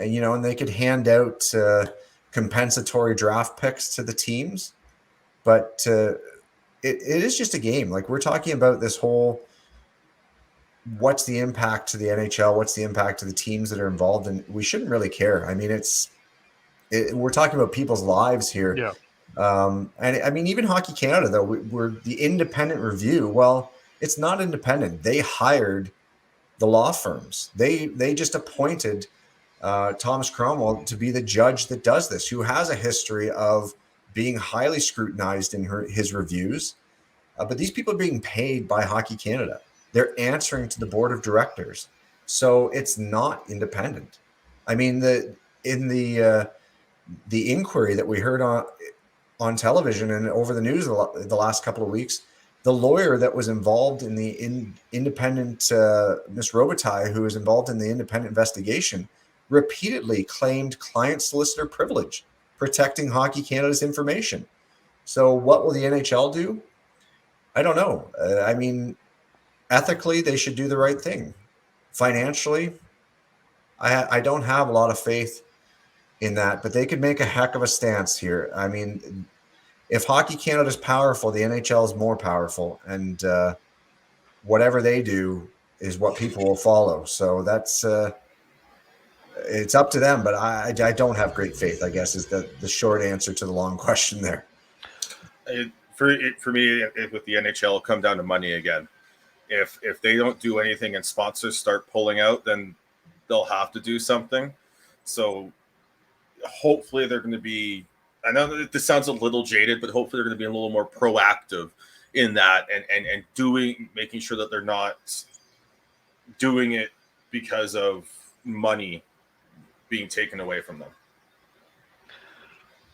they could hand out compensatory draft picks to the teams. But it is just a game. Like, we're talking about this whole, what's the impact to the NHL? What's the impact to the teams that are involved? And we shouldn't really care. I mean, we're talking about people's lives here. Yeah. And I mean, even Hockey Canada, though, we're the independent review. Well, it's not independent. They hired the law firms. They just appointed Thomas Cromwell to be the judge that does this, who has a history of being highly scrutinized in his reviews. But these people are being paid by Hockey Canada. They're answering to the board of directors. So it's not independent. I mean, the inquiry that we heard on television and over the news the last couple of weeks, the lawyer that was involved in the independent, Ms. Robitaille, who was involved in the independent investigation, repeatedly claimed client solicitor privilege, protecting Hockey Canada's information. So what will the NHL do? I don't know. I mean, ethically, they should do the right thing. Financially, I don't have a lot of faith in that, but they could make a heck of a stance here. I mean, if Hockey Canada is powerful, the NHL is more powerful, and whatever they do is what people will follow. So that's it's up to them, but I don't have great faith, I guess, is the short answer to the long question there. For me, with the NHL, it'll come down to money again. If they don't do anything and sponsors start pulling out, then they'll have to do something. So hopefully they're going to be, I know that this sounds a little jaded, but hopefully they're going to be a little more proactive in that and making sure that they're not doing it because of money being taken away from them.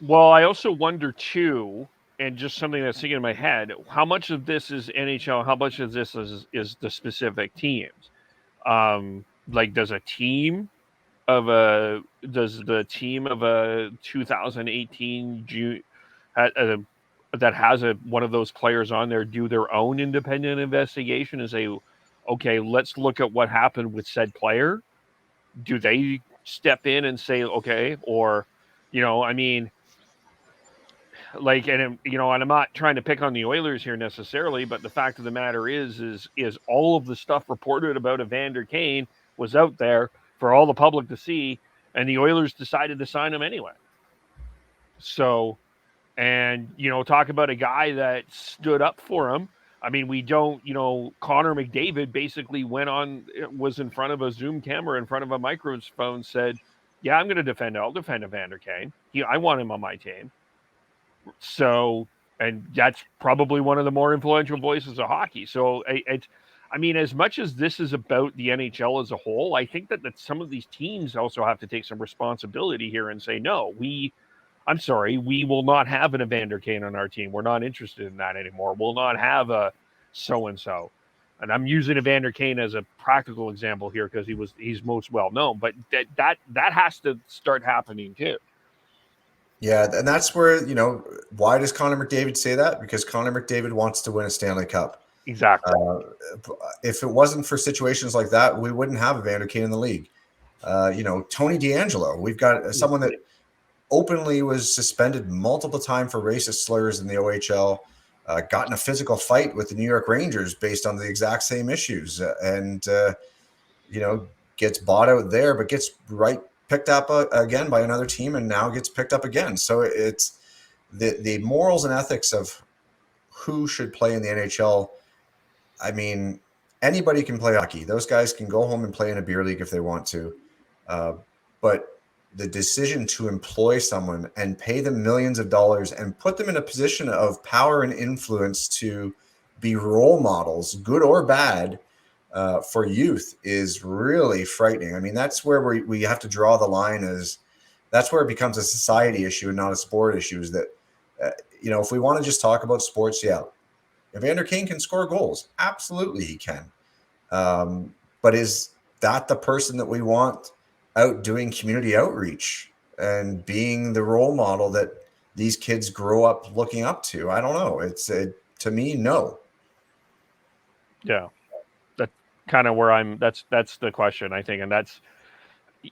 Well, I also wonder too, and just something that's sticking in my head, how much of this is NHL, how much of this is the specific teams? Like, does the team of a 2018 June that has one of those players on there do their own independent investigation and say, okay, let's look at what happened with said player? Do they step in and say, okay, or, I mean, like, and I'm not trying to pick on the Oilers here necessarily, but the fact of the matter is all of the stuff reported about Evander Kane was out there for all the public to see, and the Oilers decided to sign him anyway. So, and, talk about a guy that stood up for him. I mean, we don't, Connor McDavid basically was in front of a Zoom camera, in front of a microphone, said, yeah, I'll defend Evander Kane. I want him on my team. So, and that's probably one of the more influential voices of hockey. So I mean, as much as this is about the NHL as a whole, I think that some of these teams also have to take some responsibility here and say, no, I'm sorry, we will not have an Evander Kane on our team. We're not interested in that anymore. We'll not have a so-and-so. And I'm using Evander Kane as a practical example here because he's most well known, but that has to start happening too. Yeah, and that's where, why does Connor McDavid say that? Because Connor McDavid wants to win a Stanley Cup. Exactly. If it wasn't for situations like that, we wouldn't have Evander Kane in the league. Tony DeAngelo, we've got someone that openly was suspended multiple times for racist slurs in the OHL, got in a physical fight with the New York Rangers based on the exact same issues, and gets bought out there, but gets picked up again by another team, and now gets picked up again. So it's the morals and ethics of who should play in the NHL. I mean, anybody can play hockey. Those guys can go home and play in a beer league if they want to. But the decision to employ someone and pay them millions of dollars and put them in a position of power and influence to be role models, good or bad, for youth is really frightening. I mean, that's where we have to draw the line. That's where it becomes a society issue and not a sport issue. Is that, if we want to just talk about sports, yeah, Evander Kane can score goals. Absolutely, he can. But is that the person that we want out doing community outreach and being the role model that these kids grow up looking up to? I don't know. To me, no. Yeah. That's kind of where that's the question, I think. And that's,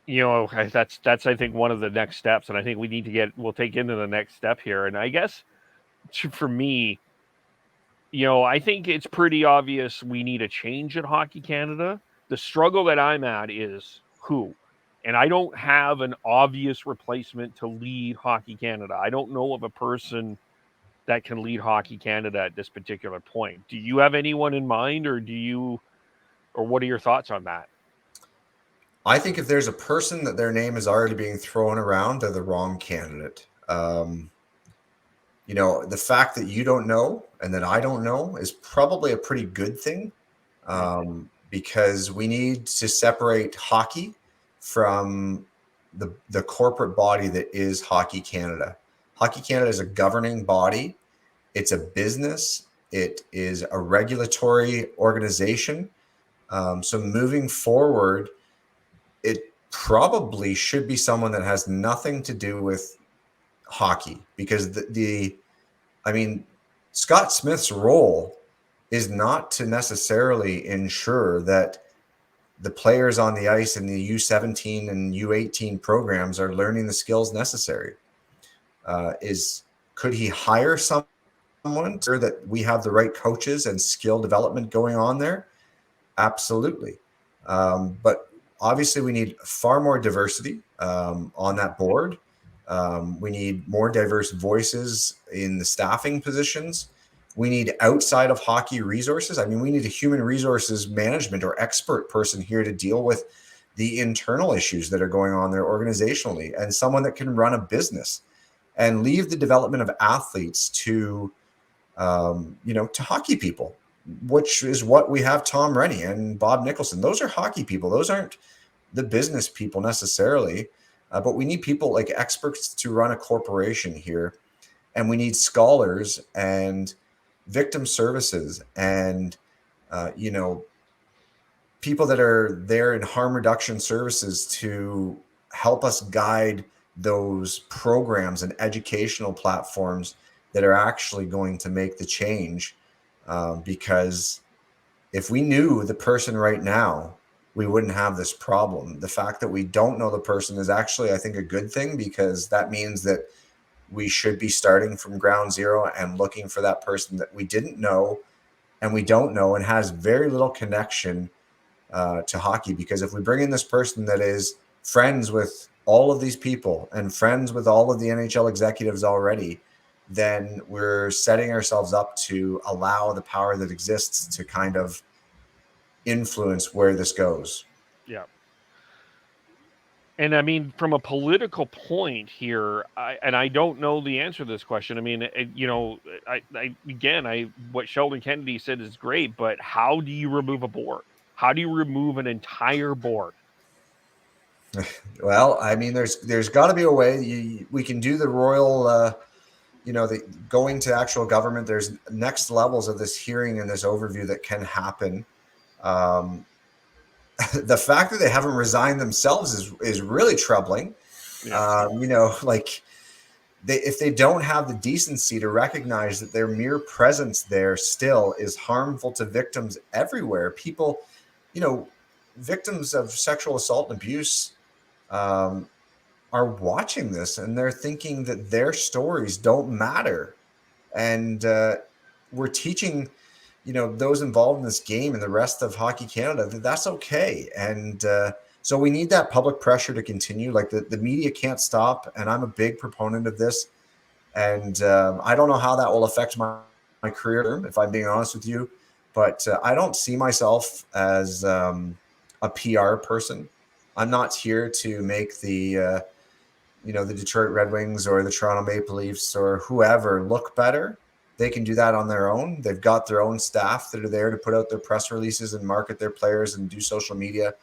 that's, I think, one of the next steps. And I think we'll take into the next step here. And I guess for me, I think it's pretty obvious we need a change at Hockey Canada. The struggle that I'm at is who. And I don't have an obvious replacement to lead Hockey Canada. I don't know of a person that can lead Hockey Canada at this particular point. Do you have anyone in mind, or what are your thoughts on that? I think if there's a person that their name is already being thrown around, they're the wrong candidate. The fact that you don't know and that I don't know is probably a pretty good thing, because we need to separate hockey from the corporate body that is Hockey Canada. Hockey Canada is a governing body. It's a business. It is a regulatory organization. So moving forward, it probably should be someone that has nothing to do with hockey, because Scott Smith's role is not to necessarily ensure that the players on the ice in the U17 and U18 programs are learning the skills necessary. Could he hire someone so that we have the right coaches and skill development going on there? Absolutely. But obviously we need far more diversity on that board. We need more diverse voices in the staffing positions. We need outside of hockey resources. We need a human resources management or expert person here to deal with the internal issues that are going on there organizationally, and someone that can run a business and leave the development of athletes to hockey people, which is what we have Tom Rennie and Bob Nicholson. Those are hockey people. Those aren't the business people necessarily. But we need people like experts to run a corporation here. And we need scholars and victim services and, people that are there in harm reduction services to help us guide those programs and educational platforms that are actually going to make the change. Because if we knew the person right now, we wouldn't have this problem. The fact that we don't know the person is actually, I think, a good thing, because that means that we should be starting from ground zero and looking for that person that we didn't know and we don't know and has very little connection to hockey. Because if we bring in this person that is friends with all of these people and friends with all of the NHL executives already, then we're setting ourselves up to allow the power that exists to kind of influence where this goes. Yeah. And from a political point here, I don't know the answer to this question. What Sheldon Kennedy said is great, but how do you remove a board? How do you remove an entire board? Well, there's got to be a way. We can do the royal, going to actual government. There's next levels of this hearing and this overview that can happen. The fact that they haven't resigned themselves is really troubling. Yeah. If they don't have the decency to recognize that their mere presence there still is harmful to victims everywhere. People, victims of sexual assault and abuse are watching this, and they're thinking that their stories don't matter. And we're teaching those involved in this game and the rest of Hockey Canada, that's okay. And so we need that public pressure to continue. Like the media can't stop. And I'm a big proponent of this. And I don't know how that will affect my career, if I'm being honest with you. But I don't see myself as a PR person. I'm not here to make the Detroit Red Wings or the Toronto Maple Leafs or whoever look better. They can do that on their own. They've got their own staff that are there to put out their press releases and market their players and do social media.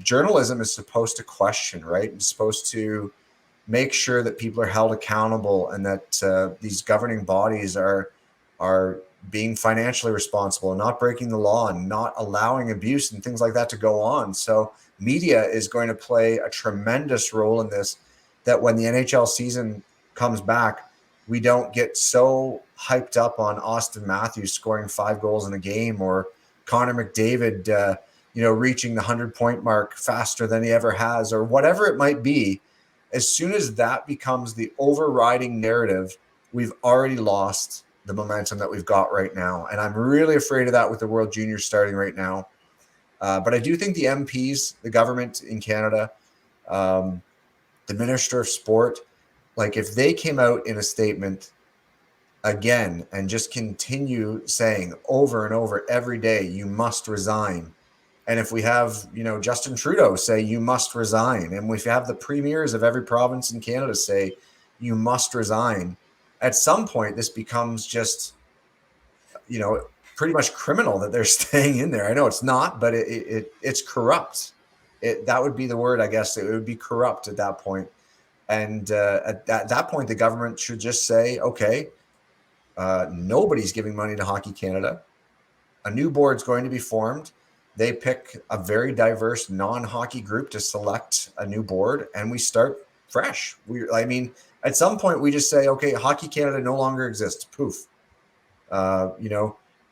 Journalism is supposed to question, right? It's supposed to make sure that people are held accountable and that these governing bodies are being financially responsible and not breaking the law and not allowing abuse and things like that to go on. So media is going to play a tremendous role in this, that when the NHL season comes back, we don't get so hyped up on Austin Matthews scoring 5 goals in a game, or Connor McDavid, reaching the 100-point mark faster than he ever has, or whatever it might be. As soon as that becomes the overriding narrative, we've already lost the momentum that we've got right now. And I'm really afraid of that with the World Juniors starting right now. But I do think the MPs, the government in Canada, the Minister of Sport, if they came out in a statement again and just continue saying over and over every day, you must resign, And if we have, Justin Trudeau say you must resign, and if you have the premiers of every province in Canada say you must resign, at some point this becomes just, pretty much criminal that they're staying in there. I know it's not, but it's corrupt. That would be the word, I guess. It would be corrupt at that point. And at that point, the government should just say, okay, nobody's giving money to Hockey Canada. A new board's going to be formed. They pick a very diverse non-hockey group to select a new board, and we start fresh. At some point, we just say, okay, Hockey Canada no longer exists. Poof.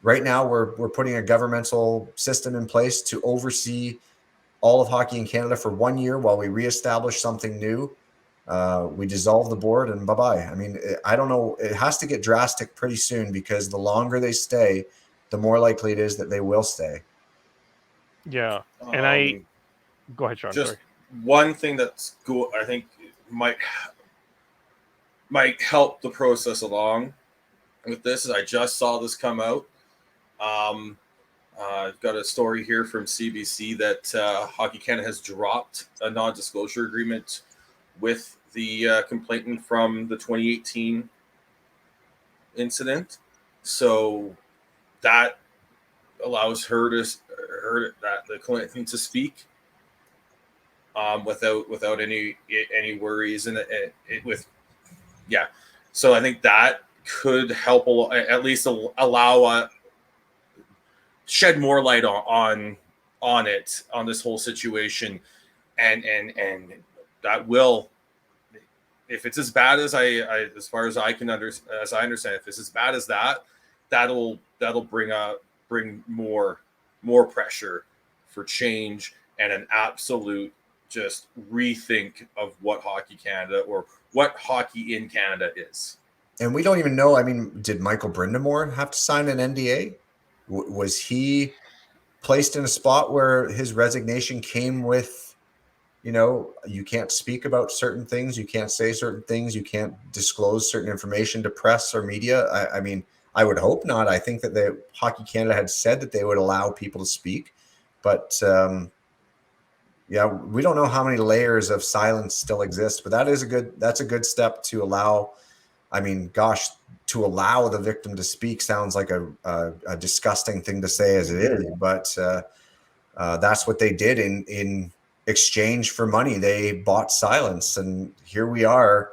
Right now we're putting a governmental system in place to oversee all of hockey in Canada for 1 year while we reestablish something new. We dissolve the board and bye-bye. I don't know. It has to get drastic pretty soon, because the longer they stay, the more likely it is that they will stay. Yeah. And go ahead, Sean. Just sorry. One thing that's cool, I think might help the process along with this is I just saw this come out. I've got a story here from CBC that Hockey Canada has dropped a non-disclosure agreement with the complainant from the 2018 incident. So that allows the complainant to speak without any worries, So I think that could help at least allow shed more light on this whole situation, and that will, if it's as bad as as far as I understand, if it's as bad as that'll bring more pressure for change and an absolute just rethink of what Hockey Canada or what hockey in Canada is. And we don't even know. Did Michael Brindamore have to sign an NDA? Was he placed in a spot where his resignation came with, you can't speak about certain things, you can't say certain things, you can't disclose certain information to press or media? I would hope not. I think that the Hockey Canada had said that they would allow people to speak, but we don't know how many layers of silence still exist. But that's a good step to allow. To allow the victim to speak sounds like a disgusting thing to say as it is, but that's what they did in exchange for money. They bought silence, and here we are.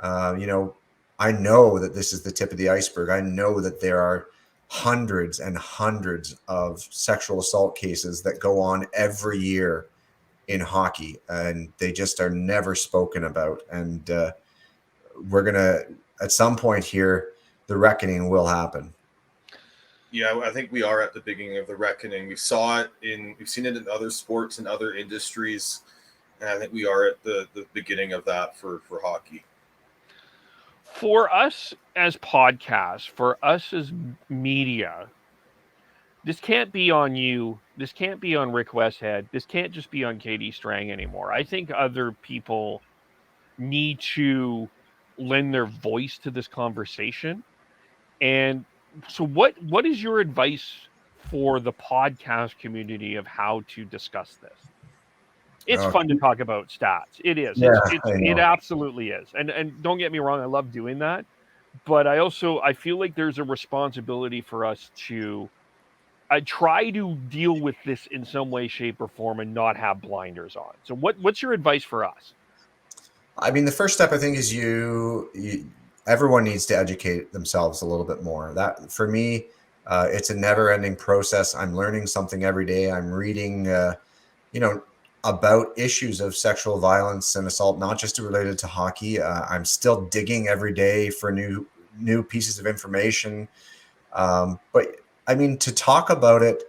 I know that this is the tip of the iceberg. I know that there are hundreds and hundreds of sexual assault cases that go on every year in hockey, and they just are never spoken about. And we're going to, at some point here, the reckoning will happen. Yeah, I think we are at the beginning of the reckoning. We've seen it in other sports and other industries, and I think we are at the beginning of that for hockey. For us as podcasts, for us as media, this can't be on you. This can't be on Rick Westhead. This can't just be on Katie Strang anymore. I think other people need to lend their voice to this conversation. And so what is your advice for the podcast community of how to discuss this? It's fun to talk about stats. It is. Yeah, it absolutely is. And don't get me wrong, I love doing that. But I feel like there's a responsibility for us to try to deal with this in some way, shape, or form and not have blinders on. So what's your advice for us? The first step, I think, is everyone needs to educate themselves a little bit more. That, for me, it's a never-ending process. I'm learning something every day. I'm reading, about issues of sexual violence and assault, not just related to hockey. I'm still digging every day for new pieces of information. But to talk about it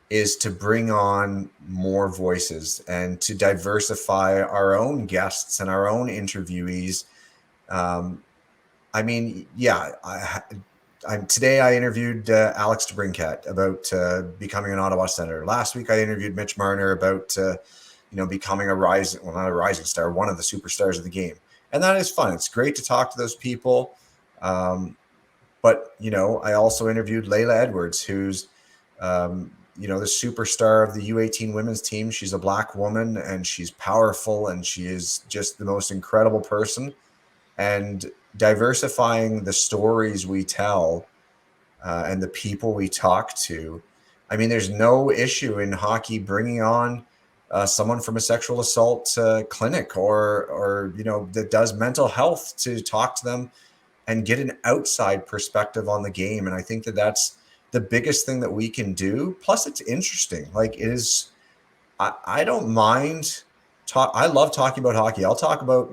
is to bring on more voices and to diversify our own guests and our own interviewees. Today I interviewed Alex DeBrincat about becoming an Ottawa Senator. Last week I interviewed Mitch Marner about becoming not a rising star, one of the superstars of the game. And that is fun. It's great to talk to those people. But I also interviewed Layla Edwards, who's the superstar of the U18 women's team. She's a Black woman, and she's powerful, and she is just the most incredible person. And diversifying the stories we tell and the people we talk to. I mean, there's no issue in hockey bringing on someone from a sexual assault clinic or that does mental health to talk to them and get an outside perspective on the game. And I think that that's the biggest thing that we can do. Plus, it's interesting. Like, it is. I don't mind. I love talking about hockey. I'll talk about,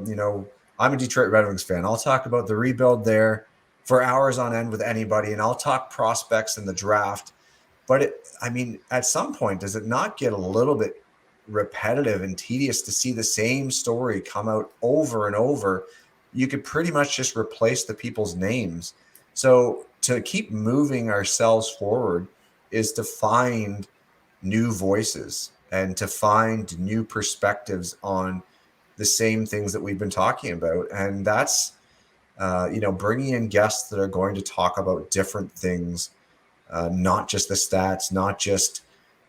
I'm a Detroit Red Wings fan. I'll talk about the rebuild there for hours on end with anybody, and I'll talk prospects in the draft. But at some point, does it not get a little bit repetitive and tedious to see the same story come out over and over? You could pretty much just replace the people's names. So to keep moving ourselves forward is to find new voices and to find new perspectives on the same things that we've been talking about. And that's, bringing in guests that are going to talk about different things, not just the stats, not just,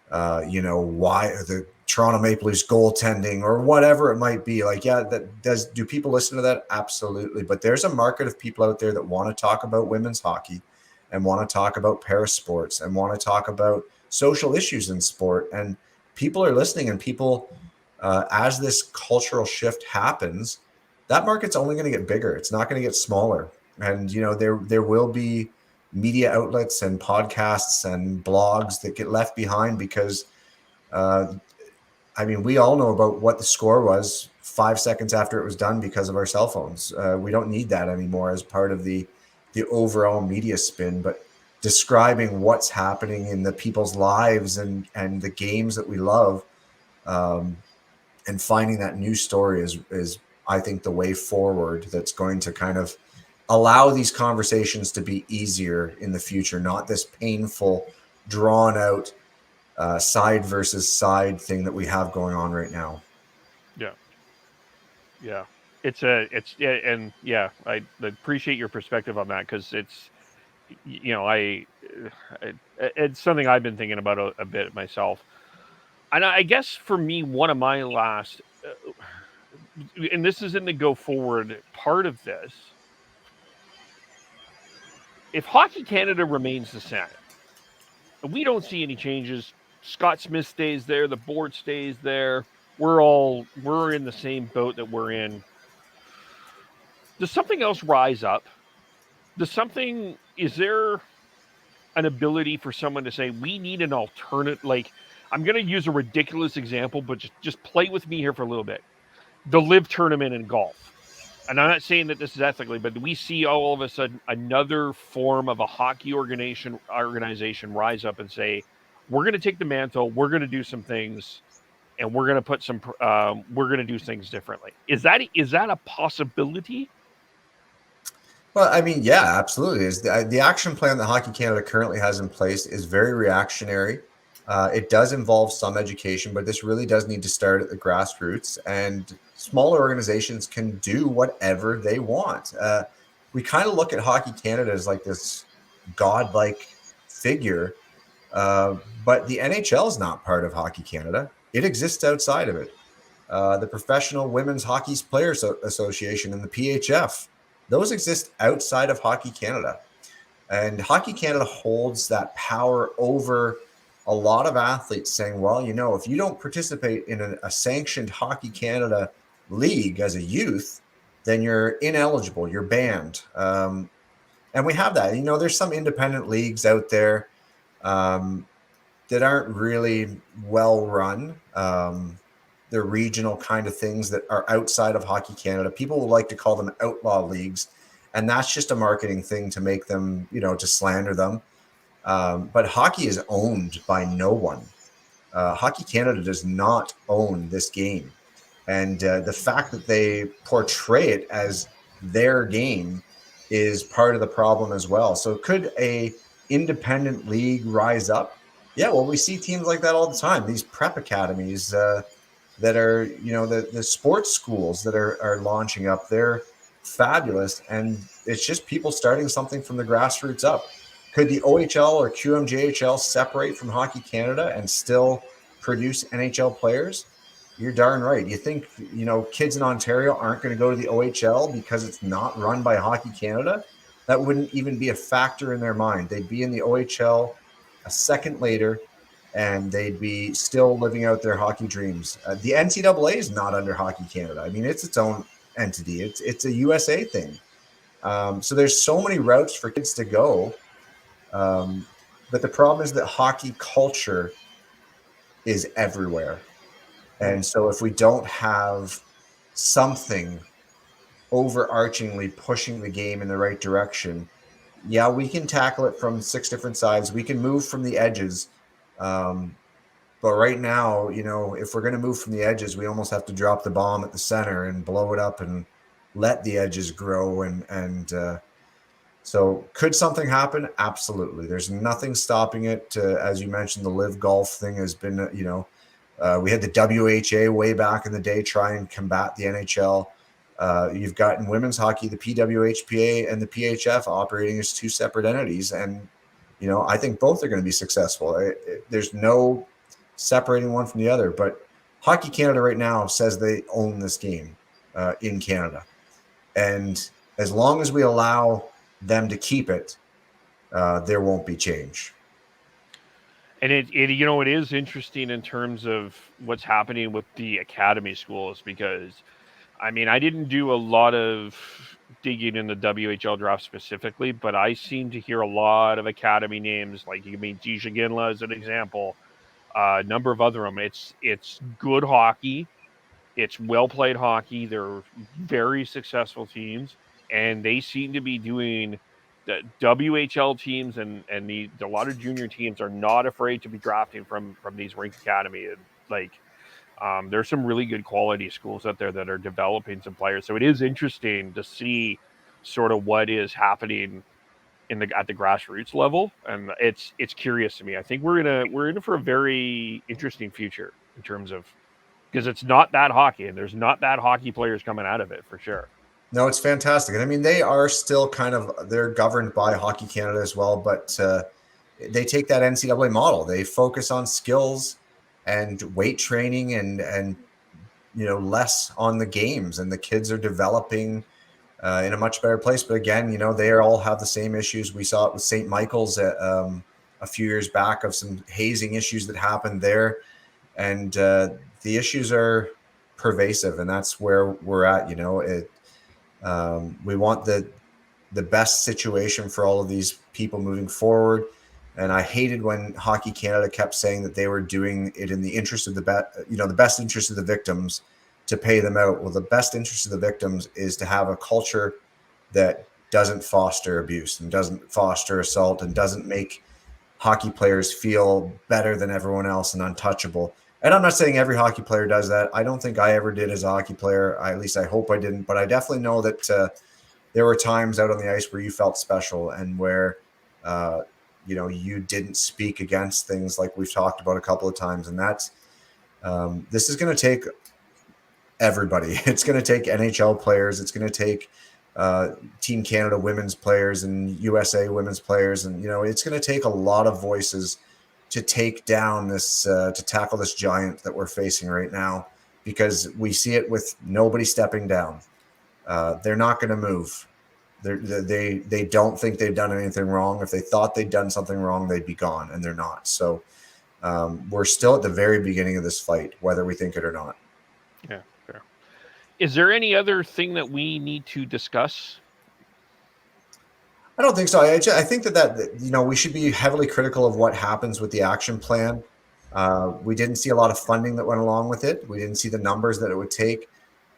why the Toronto Maple Leafs goaltending or whatever it might be. Like, do people listen to that? Absolutely. But there's a market of people out there that want to talk about women's hockey and want to talk about parasports and want to talk about social issues in sport. And people are listening, and people, as this cultural shift happens, that market's only going to get bigger. It's not going to get smaller. And, there will be media outlets and podcasts and blogs that get left behind because, we all know about what the score was 5 seconds after it was done because of our cell phones. We don't need that anymore as part of the overall media spin, but describing what's happening in the people's lives and the games that we love, and finding that new story is I think the way forward that's going to kind of allow these conversations to be easier in the future, not this painful, drawn out side versus side thing that we have going on right now. Yeah. I appreciate your perspective on that, because it's, it's something I've been thinking about a bit myself. And I guess for me, one of my last, and this is in the go forward part of this, if Hockey Canada remains the same, and we don't see any changes, Scott Smith stays there, the board stays there, we're in the same boat that we're in. Does something else rise up? Is there an ability for someone to say, we need an alternate, like, I'm going to use a ridiculous example, but just play with me here for a little bit. The LIV tournament in golf. And I'm not saying that this is ethically, but we see all of a sudden another form of a hockey organization rise up and say, we're going to take the mantle, we're going to do some things, and we're going to we're going to do things differently. Is that a possibility? Well, yeah, absolutely. The action plan that Hockey Canada currently has in place is very reactionary. It does involve some education, but this really does need to start at the grassroots, and smaller organizations can do whatever they want. We kind of look at Hockey Canada as like this godlike figure, but the NHL is not part of Hockey Canada. It exists outside of it. The Professional Women's Hockey Players Association and the PHF, those exist outside of Hockey Canada. And Hockey Canada holds that power over a lot of athletes, saying, well, if you don't participate in a sanctioned Hockey Canada league as a youth, then you're ineligible, you're banned. And we have that. There's some independent leagues out there that aren't really well run. They're regional kind of things that are outside of Hockey Canada. People will like to call them outlaw leagues, and that's just a marketing thing to make them, to slander them. But hockey is owned by no one. Hockey Canada does not own this game. And the fact that they portray it as their game is part of the problem as well. So could a independent league rise up? Yeah, well, we see teams like that all the time. These prep academies that are, the sports schools that are launching up, they're fabulous. And it's just people starting something from the grassroots up. Could the OHL or QMJHL separate from Hockey Canada and still produce NHL players? You're darn right. You think, kids in Ontario aren't going to go to the OHL because it's not run by Hockey Canada? That wouldn't even be a factor in their mind. They'd be in the OHL a second later, and they'd be still living out their hockey dreams. The NCAA is not under Hockey Canada. I mean, it's its own entity. It's a USA thing. So there's so many routes for kids to go. But the problem is that hockey culture is everywhere. And so if we don't have something overarchingly pushing the game in the right direction, yeah, we can tackle it from 6 different sides. We can move from the edges. But right now, if we're going to move from the edges, we almost have to drop the bomb at the center and blow it up and let the edges grow. So could something happen? Absolutely. There's nothing stopping it. As you mentioned, the Live Golf thing has been, we had the WHA way back in the day try and combat the NHL. You've got in women's hockey, the PWHPA and the PHF operating as 2 separate entities. And, I think both are going to be successful. There's no separating one from the other. But Hockey Canada right now says they own this game in Canada. And as long as we allow them to keep it, there won't be change. And it is interesting in terms of what's happening with the academy schools, because I didn't do a lot of digging in the WHL draft specifically, but I seem to hear a lot of academy names, like you mean Tisha Ginla as an example, a number of other them. It's good hockey. It's well-played hockey. They're very successful teams, and they seem to be doing the WHL teams and a lot of junior teams are not afraid to be drafting from these rink academy. And there's some really good quality schools out there that are developing some players. So it is interesting to see sort of what is happening at the grassroots level, and it's curious to me. I think we're in for a very interesting future in terms of, because it's not that hockey, and there's not that hockey players coming out of it for sure. No, it's fantastic. And they are still they're governed by Hockey Canada as well, but they take that NCAA model. They focus on skills and weight training and less on the games, and the kids are developing in a much better place. But again, they all have the same issues. We saw it with St. Michael's a few years back of some hazing issues that happened there. And the issues are pervasive, and that's where we're at. We want the best situation for all of these people moving forward. And I hated when Hockey Canada kept saying that they were doing it in the interest of the best interest of the victims to pay them out. Well, the best interest of the victims is to have a culture that doesn't foster abuse and doesn't foster assault and doesn't make hockey players feel better than everyone else and untouchable. And I'm not saying every hockey player does that. I don't think I ever did as a hockey player. At least I hope I didn't. But I definitely know that there were times out on the ice where you felt special and where, you didn't speak against things like we've talked about a couple of times. And that's this is going to take everybody. It's going to take NHL players. It's going to take Team Canada women's players and USA women's players. And, it's going to take a lot of voices to take down this, to tackle this giant that we're facing right now, because we see it with nobody stepping down. They're not going to move. They don't think they've done anything wrong. If they thought they'd done something wrong, they'd be gone, and they're not. So we're still at the very beginning of this fight, whether we think it or not. Yeah, fair. Is there any other thing that we need to discuss? I don't think so. I think that we should be heavily critical of what happens with the action plan. We didn't see a lot of funding that went along with it. We didn't see the numbers that it would take.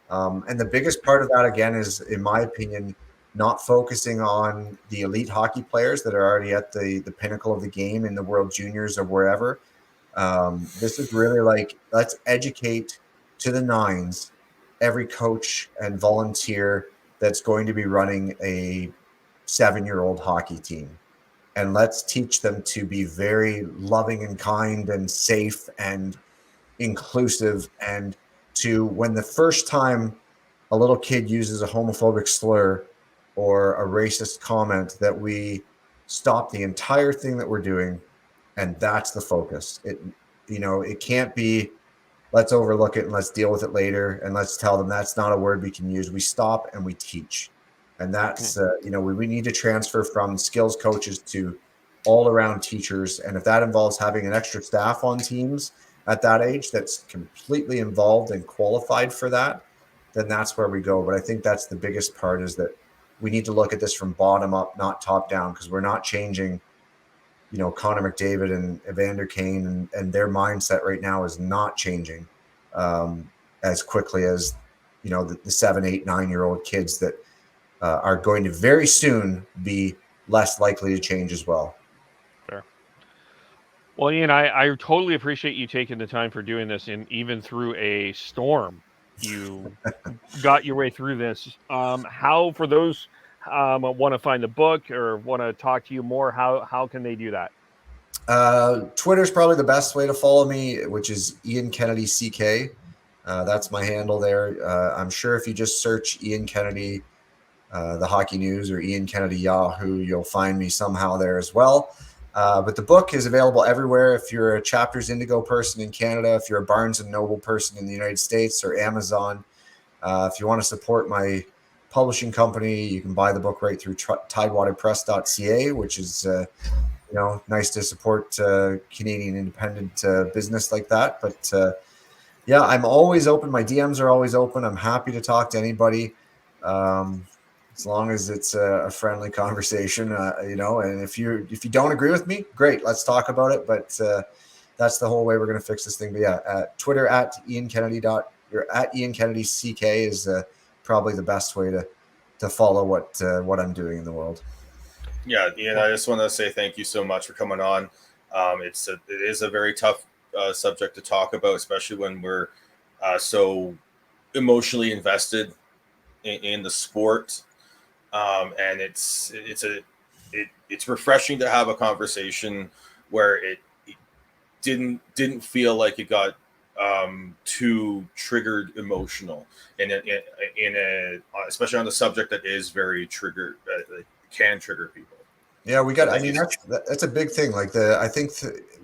And the biggest part of that, again, is, in my opinion, not focusing on the elite hockey players that are already at the pinnacle of the game in the World Juniors or wherever. This is really like, let's educate to the nines every coach and volunteer that's going to be running a 7-year-old hockey team. And let's teach them to be very loving and kind and safe and inclusive, and to, when the first time a little kid uses a homophobic slur or a racist comment, that we stop the entire thing that we're doing, and that's the focus. It can't be, let's overlook it and let's deal with it later, and let's tell them that's not a word we can use. We stop and we teach. And that's, we need to transfer from skills coaches to all around teachers. And if that involves having an extra staff on teams at that age that's completely involved and qualified for that, then that's where we go. But I think that's the biggest part, is that we need to look at this from bottom up, not top down, because we're not changing, Connor McDavid and Evander Kane and their mindset right now is not changing as quickly as, the 7, 8, 9-year-old kids that are going to very soon be less likely to change as well. Fair. Well, Ian, I totally appreciate you taking the time for doing this, and even through a storm, you got your way through this. How, for those want to find the book or want to talk to you more, how can they do that? Twitter's probably the best way to follow me, which is Ian Kennedy CK. That's my handle there. I'm sure if you just search Ian Kennedy, the Hockey News, or Ian Kennedy Yahoo, you'll find me somehow there as well. But the book is available everywhere. If you're a Chapters Indigo person in Canada, if you're a Barnes & Noble person in the United States, or Amazon, if you want to support my publishing company, you can buy the book right through tidewaterpress.ca, which is nice to support Canadian independent business like that. But yeah, I'm always open. My DMs are always open. I'm happy to talk to anybody, as long as it's a friendly conversation, and if you don't agree with me, great, let's talk about it. But that's the whole way we're going to fix this thing. But yeah, Twitter at Ian Kennedy at Ian Kennedy CK is probably the best way to follow what I'm doing in the world. Yeah, Ian, I just want to say thank you so much for coming on. It is a very tough subject to talk about, especially when we're so emotionally invested in the sport. And it's refreshing to have a conversation where it didn't feel like it got too triggered emotional, and especially on the subject that is very triggered, can trigger people. Yeah, that's a big thing. Like I think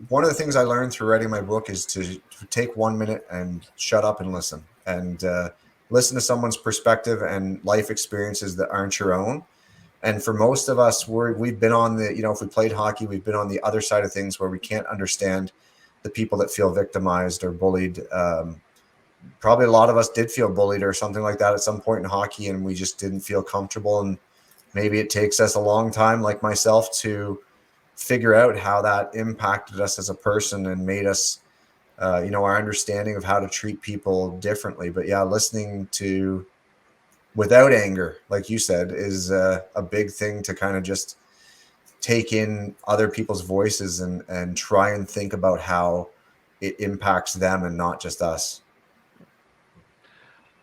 one of the things I learned through writing my book is to take 1 minute and shut up and listen, and listen to someone's perspective and life experiences that aren't your own. And for most of us, we've been on the, if we played hockey, we've been on the other side of things where we can't understand the people that feel victimized or bullied. Probably a lot of us did feel bullied or something like that at some point in hockey, and we just didn't feel comfortable. And maybe it takes us a long time, like myself, to figure out how that impacted us as a person and made us, our understanding of how to treat people differently. But yeah, listening to without anger, like you said, is a big thing, to kind of just take in other people's voices and try and think about how it impacts them and not just us.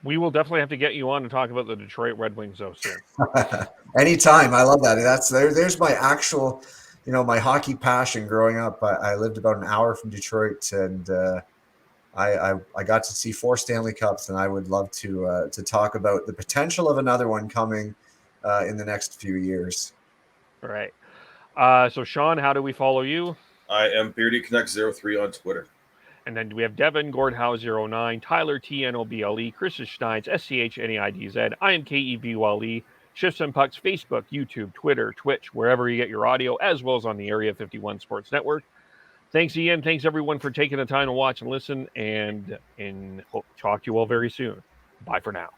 We will definitely have to get you on to talk about the Detroit Red Wings though soon. Anytime. I love that. There's my actual, my hockey passion growing up. I lived about an hour from Detroit, and I got to see 4 Stanley Cups, and I would love to talk about the potential of another one coming in the next few years. All right. So Sean, how do we follow you? I am BeardyConnect03 on Twitter. And then we have Devin Gordhouse09, Tyler TNOBLE, Chris Steins, SCHNEIDZ, I am KEBULE, Shifts and Pucks, Facebook, YouTube, Twitter, Twitch, wherever you get your audio, as well as on the Area 51 Sports Network. Thanks, Ian. Thanks, everyone, for taking the time to watch and listen, and hope to talk to you all very soon. Bye for now.